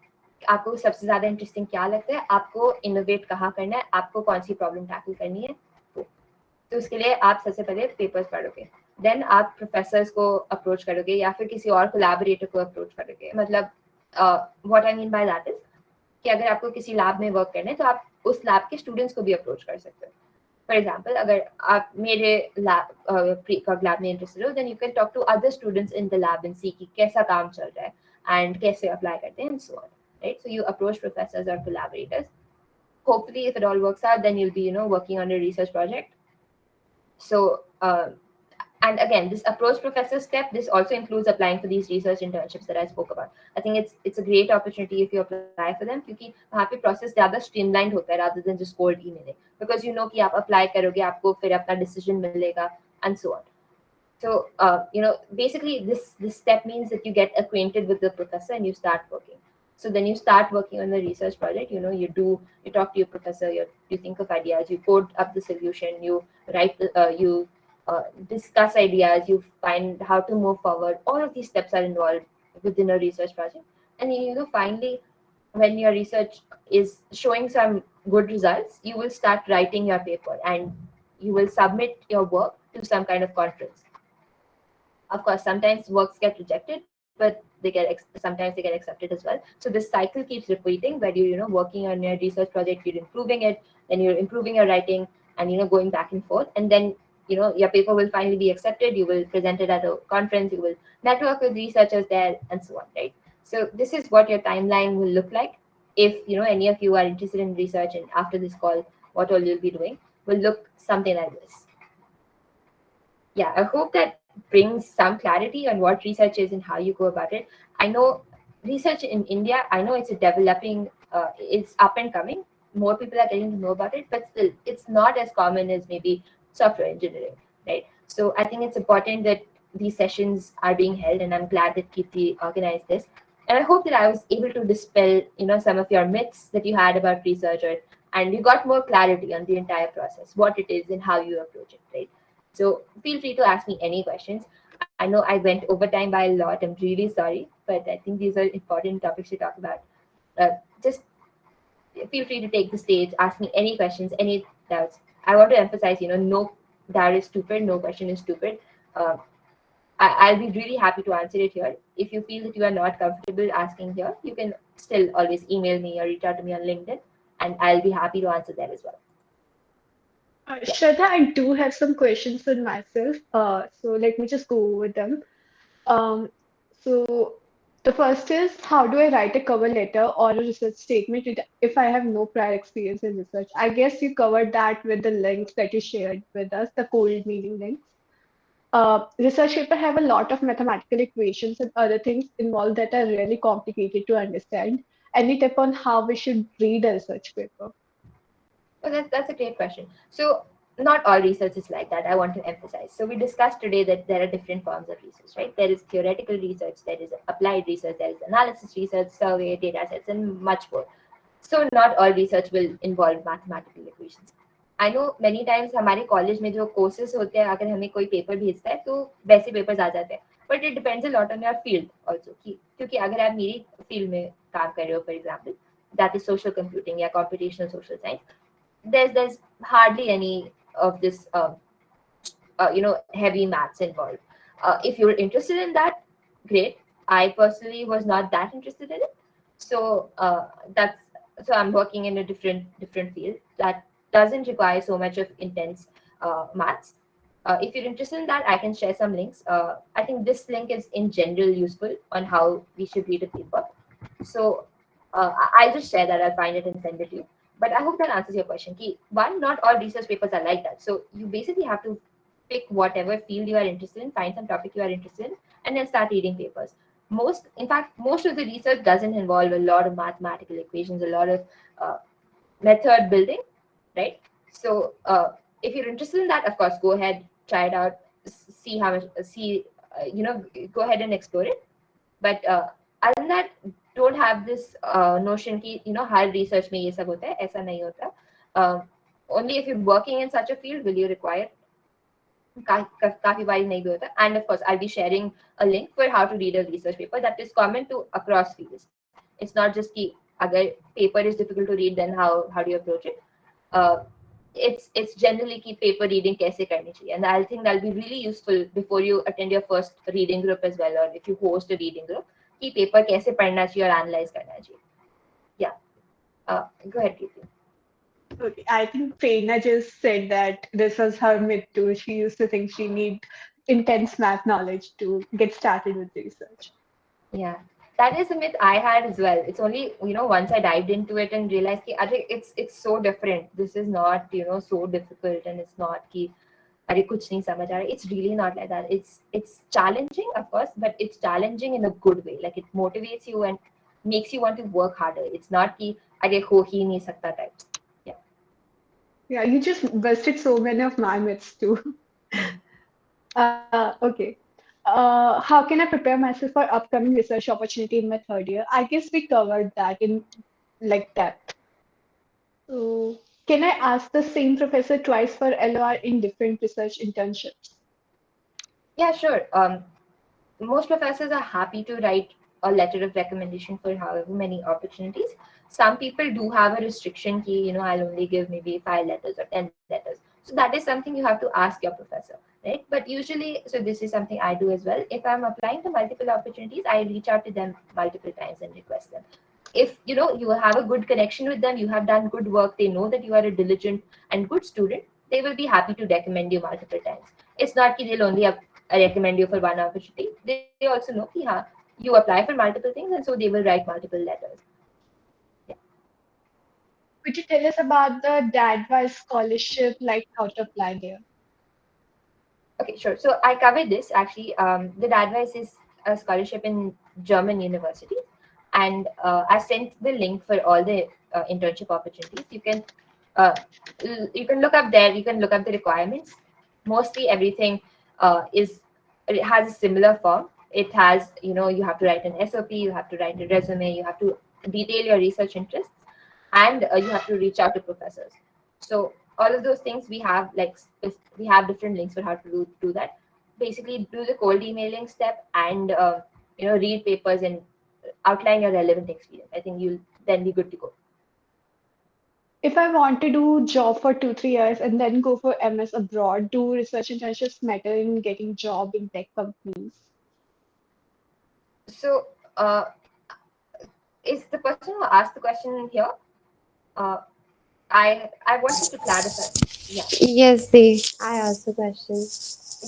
आपको सबसे ज्यादा interesting क्या लगता है, आपको innovate कहाँ करना है, आपको कौन सी प्रॉब्लम टैकल करनी है. तो उसके लिए आप सबसे पहले पेपर्स पढ़ोगे, देन आप प्रोफेसर्स को अप्रोच करोगे या फिर किसी और कोलैबोरेटर को अप्रोच करोगे. मतलब what I mean by that is कि अगर आपको किसी लैब में वर्क करना है तो आप उस लैब के स्टूडेंट्स को भी अप्रोच कर सकते हो. फॉर एग्जाम्पल, अगर आप मेरे लैब प्रीकॉग लैब में इंटरेस्टेड हो, then you can talk to other students in the lab and see कि कैसा काम चल रहा है एंड कैसे अप्लाई करते हैं and so on, right? So you approach professors और collaborators. Hopefully if it all works out, then you'll be working on a research project. So and again, this approach professor step, this also includes applying for these research internships that I spoke about. I think it's a great opportunity if you apply for them, क्योंकि वहाँ पे process ज़्यादा streamlined होता है rather than just cold emailing, because कि आप apply करोगे, आपको फिर अपना decision मिलेगा and so on. So basically this step means that you get acquainted with the professor and you start working. So then you start working on the research project. You talk to your professor, you think of ideas, you code up the solution, you write you discuss ideas, you find how to move forward. All of these steps are involved within a research project. And finally, when your research is showing some good results, you will start writing your paper, and you will submit your work to some kind of conference. Of course, sometimes works get rejected, but sometimes they get accepted as well. So this cycle keeps repeating, where you know, working on your research project, you're improving it, then you're improving your writing, and you know, going back and forth, and then you know, your paper will finally be accepted. You will present it at a conference. You will network with researchers there, and so on, right? So this is what your timeline will look like. If you know, any of you are interested in research, and after this call, what all you'll be doing will look something like this. Yeah, I hope that brings some clarity on what research is and how you go about it. I know research in India, I know it's a developing, it's up and coming. More people are getting to know about it, but still, it's not as common as maybe software engineering, right? So I think it's important that these sessions are being held, and I'm glad that Kirti organized this. And I hope that I was able to dispel, you know, some of your myths that you had about research, and you got more clarity on the entire process, what it is and how you approach it, right? So feel free to ask me any questions. I know I went over time by a lot. I'm really sorry, but I think these are important topics to talk about. Just feel free to take the stage, ask me any questions, any doubts. I want to emphasize, you know, no doubt is stupid, no question is stupid. Um, I'll be really happy to answer it here. If you feel that you are not comfortable asking here, you can still always email me or reach out to me on LinkedIn, and I'll be happy to answer there as well. Yeah. Shraddha, I do have some questions for myself. So let me just go over them. Um, so the first is, how do I write a cover letter or a research statement if I have no prior experience in research? I guess you covered that with the links that you shared with us, the cold meeting links. Research paper have a lot of mathematical equations and other things involved that are really complicated to understand. Any tip on how we should read a research paper? Well, that's a great question. So, not all research is like that. I want to emphasize. So, we discussed today that there are different forms of research, right? There is theoretical research, there is applied research, there is analysis research, survey, data sets, and much more. So, not all research will involve mathematical equations. I know many times हमारे college में जो courses होते हैं, अगर हमें कोई paper भेजता है तो वैसे पेपर्स आ जाते हैं, but it depends a lot on your field also, क्योंकि अगर आप मेरी फील्ड में काम कर रहे हो, for example that is social computing या computational social science, there's hardly any of this heavy maths involved. If you're interested in that, great. I personally was not that interested in it, so that's so I'm working in a different field that doesn't require so much of intense maths. If you're interested in that, I can share some links. I think this link is in general useful on how we should read a paper. So I'll just share that. I'll find it and send it to you. But I hope that answers your question. Ki, one, not all research papers are like that. So you basically have to pick whatever field you are interested in, find some topic you are interested in, and then start reading papers. In fact, most of the research doesn't involve a lot of mathematical equations, a lot of uh, method building, right? So if you're interested in that, of course, go ahead, try it out, see how much, go ahead and explore it. But other than that, don't have this notion कि हर research में ये सब होता है, ऐसा नहीं होता. Only if you're working in such a field will you require काफी बारी नहीं भी होता. And of course, I'll be sharing a link for how to read a research paper that is common to across fields. It's not just कि अगर paper is difficult to read, then how do you approach it? Uh, it's generally कि paper reading कैसे करनी चाहिए, and I think that'll be really useful before you attend your first reading group as well, or if you host a reading group, कि paper कैसे पढ़ना चाहिए और analyze करना चाहिए. Yeah, go ahead, Kirti. Okay, I think Prerna just said that this was her myth too. She used to think she need intense math knowledge to get started with research. Yeah, that is a myth I had as well. It's only once I dived into it and realized कि अरे it's so different. This is not so difficult, and it's not कि अरे कुछ नहीं समझ आ रहा. It's really not like that. It's challenging, of course, but it's challenging in a good way. Like, it motivates you and makes you want to work harder. It's not कि अरे हो ही नहीं सकता types. Yeah. Yeah, you just busted so many of my myths too. Okay. How can I prepare myself for upcoming research opportunity in my third year? I guess we covered that in like depth. So, can I ask the same professor twice for LOR in different research internships? Yeah, sure. Most professors are happy to write a letter of recommendation for however many opportunities. Some people do have a restriction key, I'll only give maybe 5 letters or 10 letters. So that is something you have to ask your professor, right? But usually, so this is something I do as well. If I'm applying to multiple opportunities, I reach out to them multiple times and request them. If you have a good connection with them, you have done good work, they know that you are a diligent and good student, they will be happy to recommend you multiple times. It's not that they'll only recommend you for one opportunity. They also know that you apply for multiple things, and so they will write multiple letters. Yeah. Could you tell us about the Dadwise scholarship, like how to apply there? Okay, sure. So I covered this actually. The advice is a scholarship in German universities, and I sent the link for all the internship opportunities. Uh, you can look up there. You can look up the requirements. Mostly everything it has a similar form. It has, you have to write an SOP, you have to write a resume, you have to detail your research interests, and you have to reach out to professors. So all of those things we have, like we have different links for how to do that. Basically, do the cold emailing step, and read papers and outline your relevant experience. I think you'll then be good to go. If I want to do job for 2, 3 years and then go for MS abroad, do research internships matter in getting job in tech companies? So is the person who asked the question here? uh, I wanted to clarify. Yeah. Yes, they. I asked the question.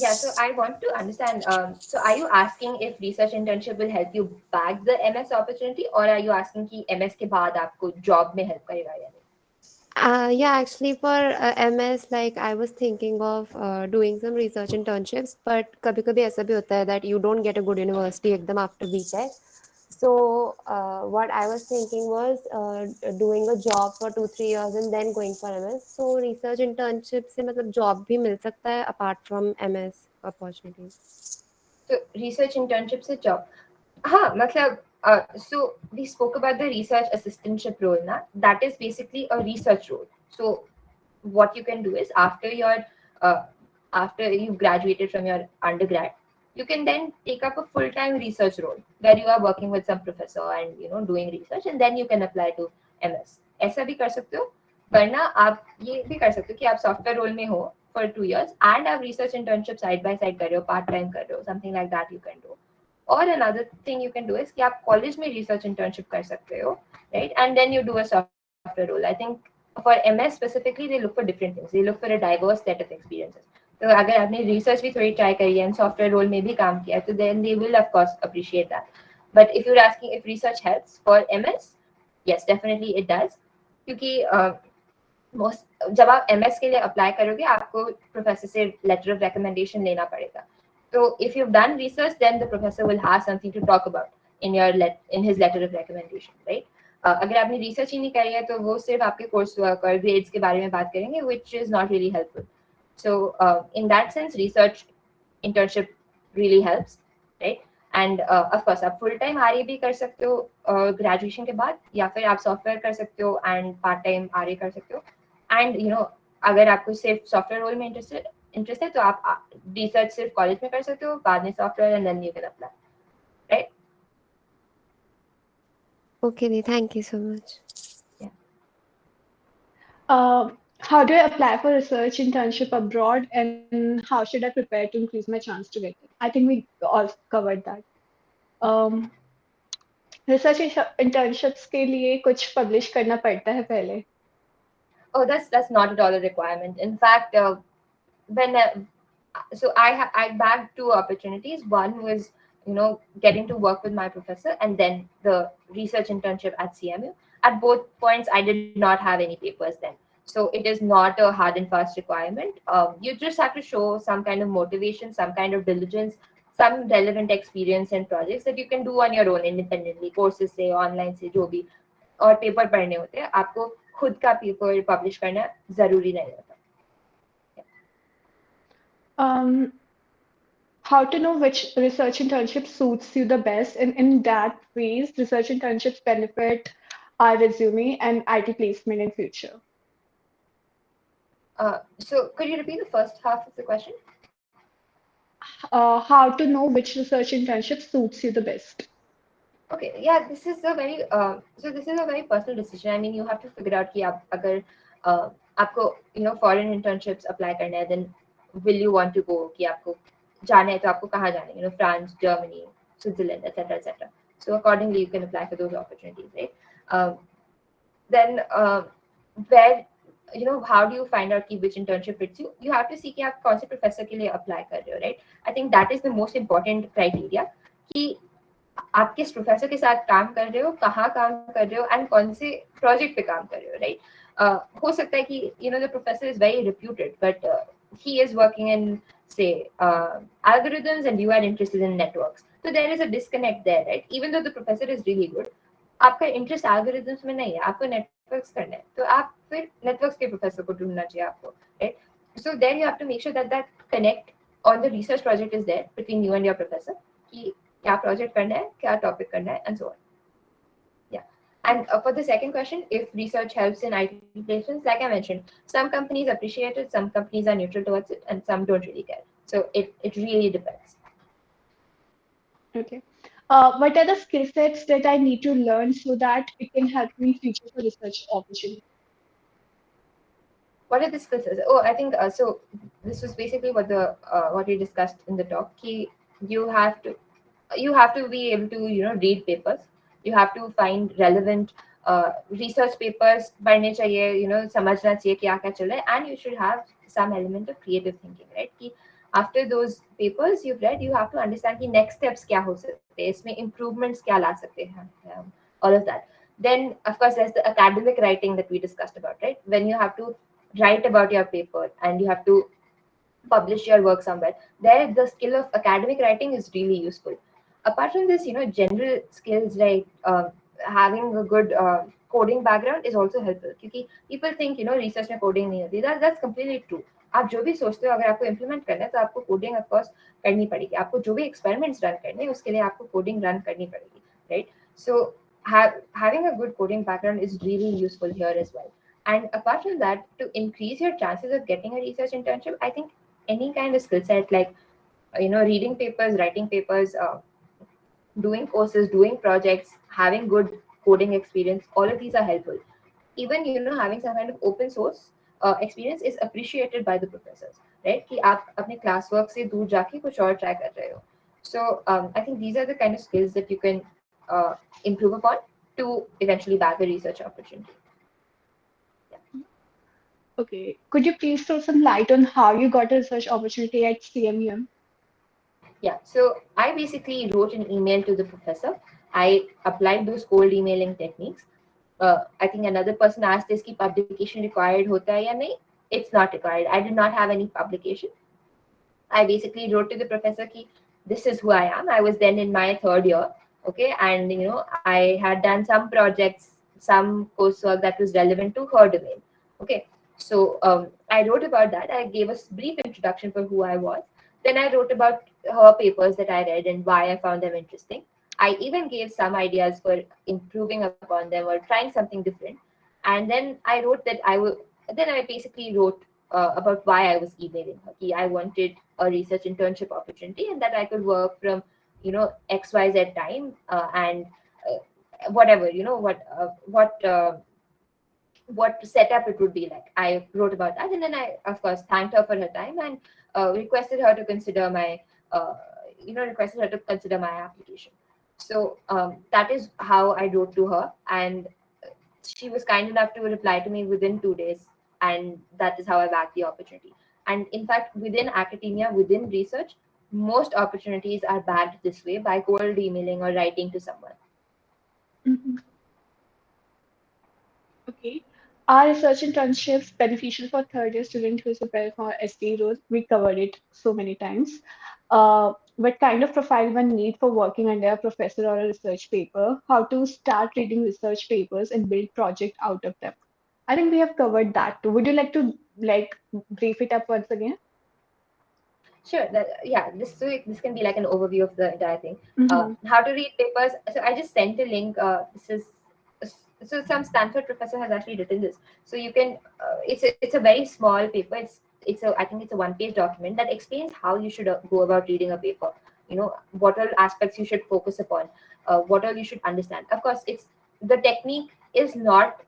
Yeah, so I want to understand. So, are you asking if research internship will help you bag the MS opportunity, or are you asking कि MS के बाद आपको job में help करेगा या नहीं? Yeah, actually, for MS, like I was thinking of doing some research internships, but कभी कभी ऐसा भी होता है that you don't get a good university एकदम after BTech. So what I was thinking was doing a job for 2 3 years and then going for MS. So research internship से मतलब job भी मिल सकता है apart from MS opportunities. So, research internship से job. हाँ, मतलब so we spoke about the research assistantship role ना. That is basically a research role. So what you can do is uh, after you've graduated from your undergrad, you can then take up a full-time research role where you are working with some professor and doing research, and then you can apply to MS. ऐसा भी कर सकते हो, वरना आप ये भी कर सकते हो कि आप सॉफ्टवेयर रोल में हो for 2 years and आप research internship side by side कर रहे हो, part time कर रहे हो, something like that you can do. Or another thing you can do is कि आप कॉलेज में research internship कर सकते हो, right? And then you do a software role. I think for MS specifically, they look for different things. They look for a diverse set of experiences. तो अगर आपने research भी थोड़ी try करी है and software role में भी काम किया है, तो then they will of course appreciate that. But if you're asking if research helps for MS, yes, definitely it does. क्योंकि जब आप MS के लिए अप्लाई करोगे, आपको प्रोफेसर से लेटर ऑफ रिकमेंडेशन लेना पड़ेगा. So if you've done research, then the professor will have something to talk about in his letter of recommendation, right? अगर आपने research ही नहीं करी है, तो वो सिर्फ आपके course work और grades के बारे में बात करेंगे, which is not really helpful. So in that sense, research internship really helps, right? And of course, आप full time RA भी कर सकते हो graduation के बाद, या फिर आप software कर सकते हो and part time RA कर सकते हो. And अगर आपको सिर्फ software role में इंटरेस्ट है, तो आप रिसर्च सिर्फ कॉलेज में कर सकते हो, बाद में software, and then you can apply, right? Okay, thank you so much. Yeah. How do I apply for research internship abroad, and how should I prepare to increase my chance to get it? I think we all covered that. Um, research internships के लिए कुछ publish करना पड़ता है पहले? Oh, that's not at all a requirement. In fact, when so I bagged two opportunities. One was getting to work with my professor, and then the research internship at CMU. At both points, I did not have any papers then, so it is not a hard and fast requirement. You just have to show some kind of motivation, some kind of diligence, some relevant experience and projects that you can do on your own independently, courses से, online से, जो भी और paper पढ़ने होते हैं, आपको खुद का पेपर पब्लिश करना जरूरी नहीं होता. Um, how to know which research internship suits you the best, and in that ways, research internships benefit our resume and IT placement in future. So could you repeat the first half of the question? How to know which research internship suits you the best? Okay, yeah, this is a very so this is a very personal decision. I mean, you have to figure out कि आप अगर आपको foreign internships apply करना है, then will you want to go, कि आपको जाना है तो आपको कहाँ जाना है, France, Germany, Switzerland, etcetera etcetera. So accordingly you can apply for those opportunities, right? Then where, how do you find out ki which internship fits you? You have to see कि आप कौन से professor के लिए apply कर रहे हो, right? I think that is the most important criteria, कि आप किस प्रोफेसर के साथ काम कर रहे हो, कहाँ काम कर रहे हो, एंड कौन से प्रोजेक्ट पे काम कर रहे हो, राइट? हो सकता है कि the professor is very reputed, but he is working in, say, algorithms, and you are interested in networks, so there is a disconnect there, right? Even though the professor is really good, आपका interest algorithms में नहीं है, आपको networks करना है, तो आप फिर नेटवर्क्स के प्रोफेसर को ढूंढना चाहिए आपको, right? So then you have to make sure that that connect on the research project is there between you and your professor, कि क्या प्रोजेक्ट करना है, क्या टॉपिक करना है, and so on. Yeah. And for the second question, if research helps in IT placements, like I mentioned, some companies appreciate it, some companies are neutral towards it, and some don't really care. So it really depends. Okay. What are the skill sets that I need to learn so that it can help me in future for research opportunities? What are the skills? Oh, I think so. This was basically what we discussed in the talk. Ki you have to you have to be able to read papers. You have to find relevant research papers. पढ़ने चाहिए, समझना चाहिए क्या क्या चल रहा है, and you should have some element of creative thinking, right? कि after those papers you've read, you have to understand कि next steps क्या हो सकते हैं, इसमें improvements क्या ला सकते हैं, all of that. Then of course there's the academic writing that we discussed about, right? When you have to write about your paper and you have to publish your work somewhere, there the skill of academic writing is really useful. Apart from this, general skills like having a good coding background is also helpful, because people think research में coding नहीं होती. That's completely true. आप जो भी सोचते हो, अगर आपको implement करना है तो आपको coding of course करनी पड़ेगी. आपको जो भी experiments run करने हैं उसके लिए आपको coding run करनी पड़ेगी, right? So having a good coding background is really useful here as well. And apart from that, to increase your chances of getting a research internship, I think any kind of skill set like reading papers, writing papers, doing courses, doing projects, having good coding experience, all of these are helpful. Even having some kind of open source experience is appreciated by the professors, right? कि आप अपने class work से दूर जाके कुछ और try कर रहे हो. So I think these are the kind of skills that you can improve upon to eventually bag a research opportunity. Okay. Could you please throw some light on how you got a research opportunity at CMUM? Yeah, so I basically wrote an email to the professor. I applied those cold emailing techniques. I think another person asked this ki publication required hota hai ya nahi. It's not required. I did not have any publication. I basically wrote to the professor ki this is who I am. I was then in my third year, okay, and I had done some projects, some coursework that was relevant to her domain, okay. So I wrote about that. I gave a brief introduction for who I was. Then I wrote about her papers that I read and why I found them interesting. I even gave some ideas for improving upon them or trying something different. And then I wrote that I would. Then I basically wrote about why I was emailing her. I wanted a research internship opportunity and that I could work from, XYZ time and whatever, what setup it would be like. I wrote about that, and then I, of course, thanked her for her time and requested her to consider uh, my application. So that is how I wrote to her, and she was kind enough to reply to me within 2 days, and that is how I bagged the opportunity. And in fact, within academia, within research, most opportunities are bagged this way by cold emailing or writing to someone. Mhm. Okay. Are research internships beneficial for third year students who is preparing for SDE roles? We covered it so many times. What kind of profile one need for working under a professor or a research paper? How to start reading research papers and build project out of them? I think we have covered that too. Would you like to brief it up once again? Sure. Yeah. This can be like an overview of the entire thing. Mm-hmm. How to read papers. So I just sent a link. This is so some Stanford professor has actually written this. So you can. It's a very small paper. I think it's a one-page document that explains how you should go about reading a paper. What all aspects you should focus upon. What all you should understand. Of course, the technique is not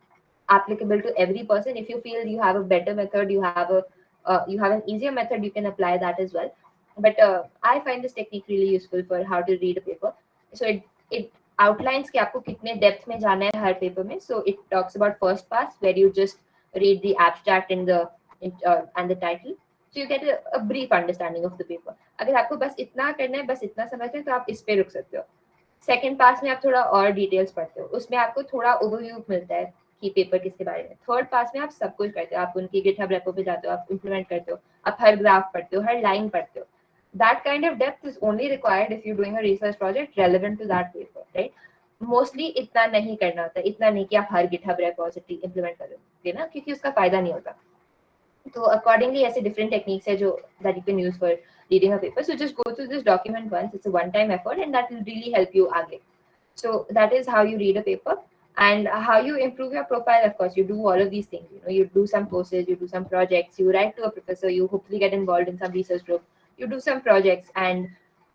applicable to every person. If you feel you have a better method, you have an easier method, you can apply that as well. But I find this technique really useful for how to read a paper. So it outlines कि आपको कितने depth में जाना है हर paper में. So it talks about first pass where you just read the abstract and the title. So you get a brief understanding of the paper. अगर आपको बस इतना करना है, बस इतना समझना है, तो आप इस पे रुक सकते हो. सेकंड पास में आप थोड़ा और डिटेल्स पढ़ते हो, उसमें आपको थोड़ा ओवरव्यू मिलता है कि पेपर किसके बारे में. थर्ड पास में आप सब कुछ करते हो, आप उनकी गिटहब रेपो पे जाते हो, आप इम्प्लीमेंट करते हो, आप हर ग्राफ पढ़ते हो, हर लाइन पढ़ते हो. That kind of depth is only required if you're doing a research project relevant to that paper, right? Mostly इतना नहीं करना होता, इतना नहीं कि आप हर गिटहब रेपोजिटरी इम्प्लीमेंट करोगे ना, क्योंकि उसका फायदा नहीं होता. तो अकॉर्डिंगली ऐसे डिफरेंट टेक्निक्स है जो that you can use for reading a paper. So just go through this document once. It's a one-time effort, and that will really help you आगे. So that is how you read a paper. And how you improve your profile, of course, you do all of these things. You know, you do some courses, you do some projects, you write to a professor, you hopefully get involved in some research group, you do some projects, and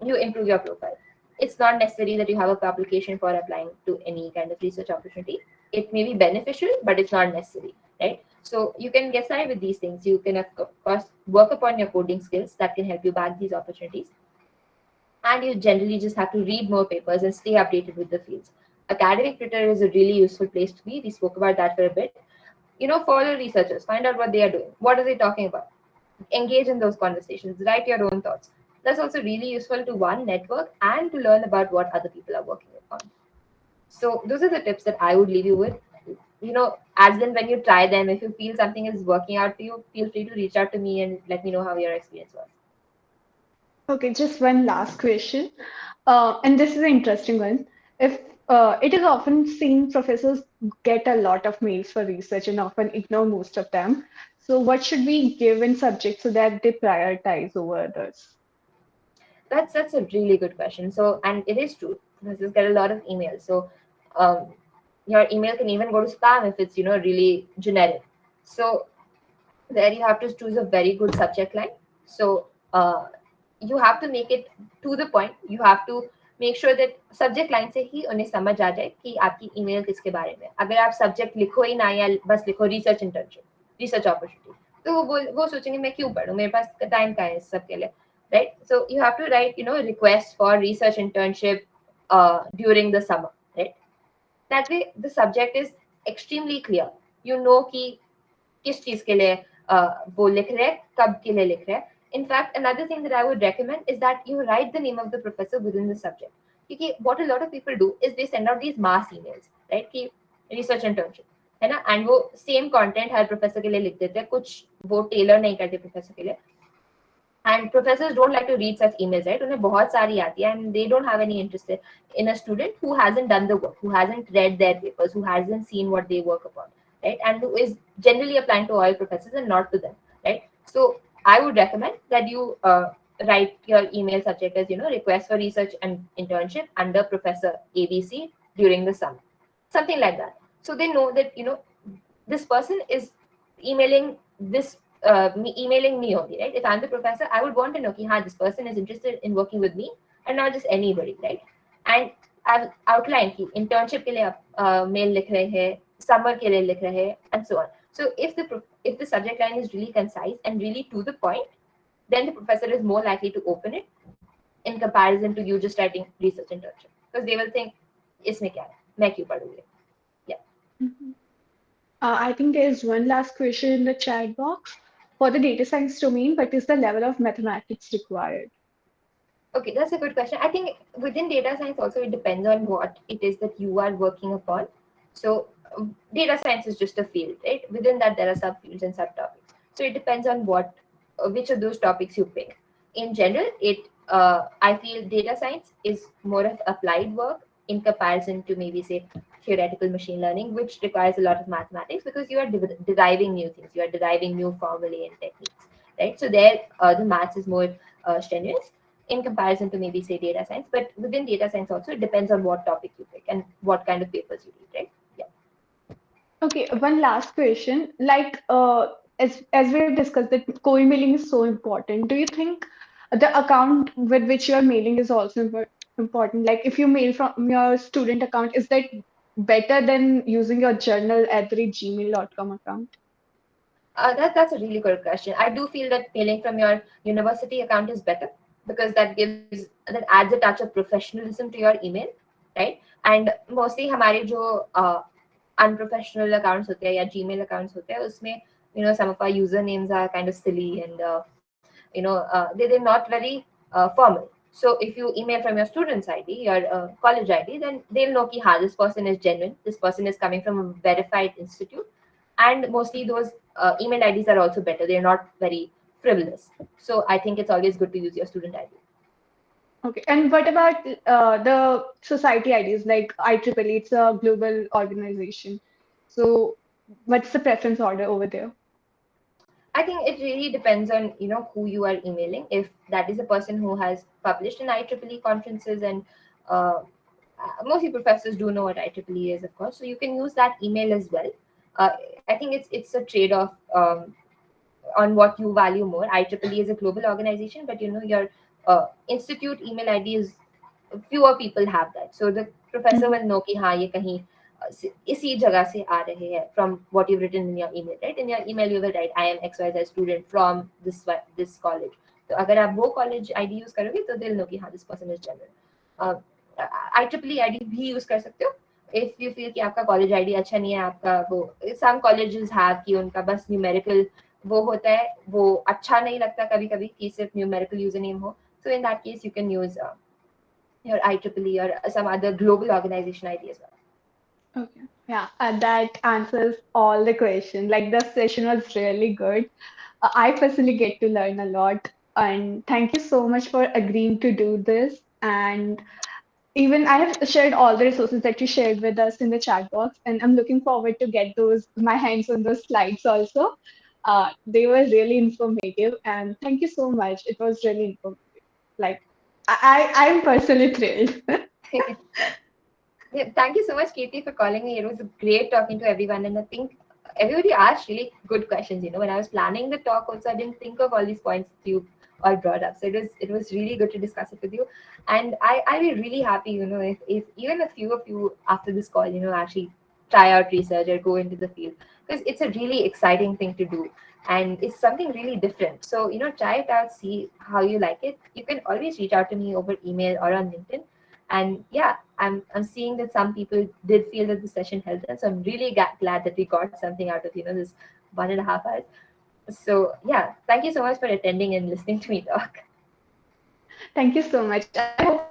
you improve your profile. It's not necessary that you have a application for applying to any kind of research opportunity. It may be beneficial, but it's not necessary, right? So you can get started with these things. You can, of course, work upon your coding skills that can help you bag these opportunities. And you generally just have to read more papers and stay updated with the fields. Academic Twitter is a really useful place to be. We spoke about that for a bit. You know, follow researchers, find out what they are doing. What are they talking about? Engage in those conversations, write your own thoughts. That's also really useful to one, network, and to learn about what other people are working on. So those are the tips that I would leave you with. You know, as then when you try them, if you feel something is working out for you, feel free to reach out to me and let me know how your experience was. Okay, just one last question. And this is an interesting one. If it is often seen professors get a lot of mails for research and often ignore most of them. So what should we give in subjects so that they prioritize over others? That's a really good question. So, and it is true. Professors get a lot of emails. So, um, your email can even go to spam if it's really generic. So there you have to choose a very good subject line. So you have to make it to the point. You have to make sure that subject line से ही उन्हें समझ आ जाए कि आपकी email किसके बारे में. अगर आप subject लिखो ही ना या बस लिखो research internship, research opportunity, तो वो सोचेंगे मैं क्यों पढूं, मेरे पास टाइम कहाँ है इस सब के लिए, right? So you have to write request for research internship during the summer, right? That way the subject is extremely clear. You know कि किस चीज के लिए वो लिख रहे हैं, कब के लिए लिख रहे हैं. In fact, another thing that I would recommend is that you write the name of the professor within the subject. क्योंकि what a lot of people do is they send out these mass emails, right? कि research internship है ना, and वो same content हर professor के लिए लिख देते हैं, कुछ वो tailor नहीं करते professor के लिए. And professors don't like to read such emails, right? उन्हें बहुत सारी आती है, and they don't have any interest in a student who hasn't done the work, who hasn't read their papers, who hasn't seen what they work upon, right? And who is generally applying to all professors and not to them, right? So I would recommend that you write your email subject as request for research and internship under Professor ABC during the summer, something like that. So they know that this person is emailing emailing me only, right? If I'm the professor, I would want to know that this person is interested in working with me and not just anybody, right? And I've outlined कि internship के लिए आप mail लिख रहे हैं, summer के लिए लिख रहे हैं, and so on. So if the subject line is really concise and really to the point, then the professor is more likely to open it in comparison to you just writing research internship, because they will think इसमें क्या है, मैं क्यों पढ़ूंगी. Yeah. Mhm. I think there is one last question in the chat box. For the data science domain, what is the level of mathematics required? Okay, that's a good question. I think within data science also it depends on what it is that you are working upon. So data science is just a field, right? Within that there are subfields and subtopics. So it depends on which of those topics you pick. In general, I feel data science is more of applied work in comparison to maybe say theoretical machine learning, which requires a lot of mathematics because you are deriving new things, you are deriving new formulae and techniques, right? So there the maths is more strenuous in comparison to maybe say data science. But within data science also it depends on what topic you pick and what kind of papers you read, right? Yeah. Okay, one last question. Like, as we have discussed that co-emailing is so important, do you think the account with which you are mailing is also important? Like, if you mail from your student account, is that better than using your journal@gmail.com account? That's a really good question. I do feel that mailing from your university account is better because that adds a touch of professionalism to your email, right? And mostly हमारे जो unprofessional accounts होते हैं या Gmail accounts होते हैं उसमें some of our usernames are kind of silly and they're not very formal. So if you email from your student's ID, your college ID, then they'll know कि हाँ this person is genuine, this person is coming from a verified institute, and mostly those email IDs are also better. They're not very frivolous. So I think it's always good to use your student ID. Okay, and what about the society IDs like IEEE? It's a global organization. So what's the preference order over there? I think it really depends on who you are emailing. If that is a person who has published in IEEE conferences, and mostly professors do know what IEEE is, of course, so you can use that email as well. I think it's a trade off on what you value more. IEEE is a global organization, but your institute email ID is fewer people have that. So the professor will know कि हाँ ये कहीं इसी जगह से आ रहे हैं from what you've written in your email, right? In your email you will write I am XYZ student from this college. तो अगर आप वो college ID use करोगे तो they'll know कि हाँ this person is genuine. uh, IEEE ID भी use कर सकते हो if you feel कि आपका college ID अच्छा नहीं है, आपका वो some colleges have कि उनका बस numerical वो होता है, वो अच्छा नहीं लगता कभी कभी कि सिर्फ numerical username हो. So in that case you can use your IEEE or some other global organization ID as well. Okay. Yeah, that answers all the questions. Like the session was really good. I personally get to learn a lot. And thank you so much for agreeing to do this. And even I have shared all the resources that you shared with us in the chat box, and I'm looking forward to get my hands on those slides also. They were really informative, and thank you so much. It was really informative. Like I'm personally thrilled. Yeah, thank you so much, Katie, for calling me. It was great talking to everyone, and I think everybody asked really good questions. When I was planning the talk, also I didn't think of all these points that you all brought up. So it was really good to discuss it with you, and I'll be really happy. If even a few of you after this call, actually try out research or go into the field because it's a really exciting thing to do. And it's something really different. So, try it out, see how you like it. You can always reach out to me over email or on LinkedIn. And yeah, I'm seeing that some people did feel that the session helped them. So I'm really glad that we got something out of this 1.5 hours. So yeah, thank you so much for attending and listening to me talk. Thank you so much. I hope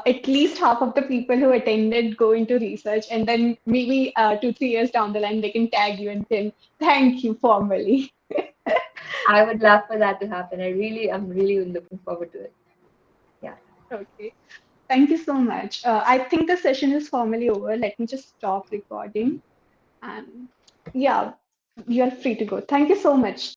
at least half of the people who attended go into research, and then maybe 2 3 years down the line they can tag you and say thank you formally. I would love for that to happen. I'm really looking forward to it. Yeah. Okay. Thank you so much. I think the session is formally over. Let me just stop recording. And yeah, you're free to go. Thank you so much.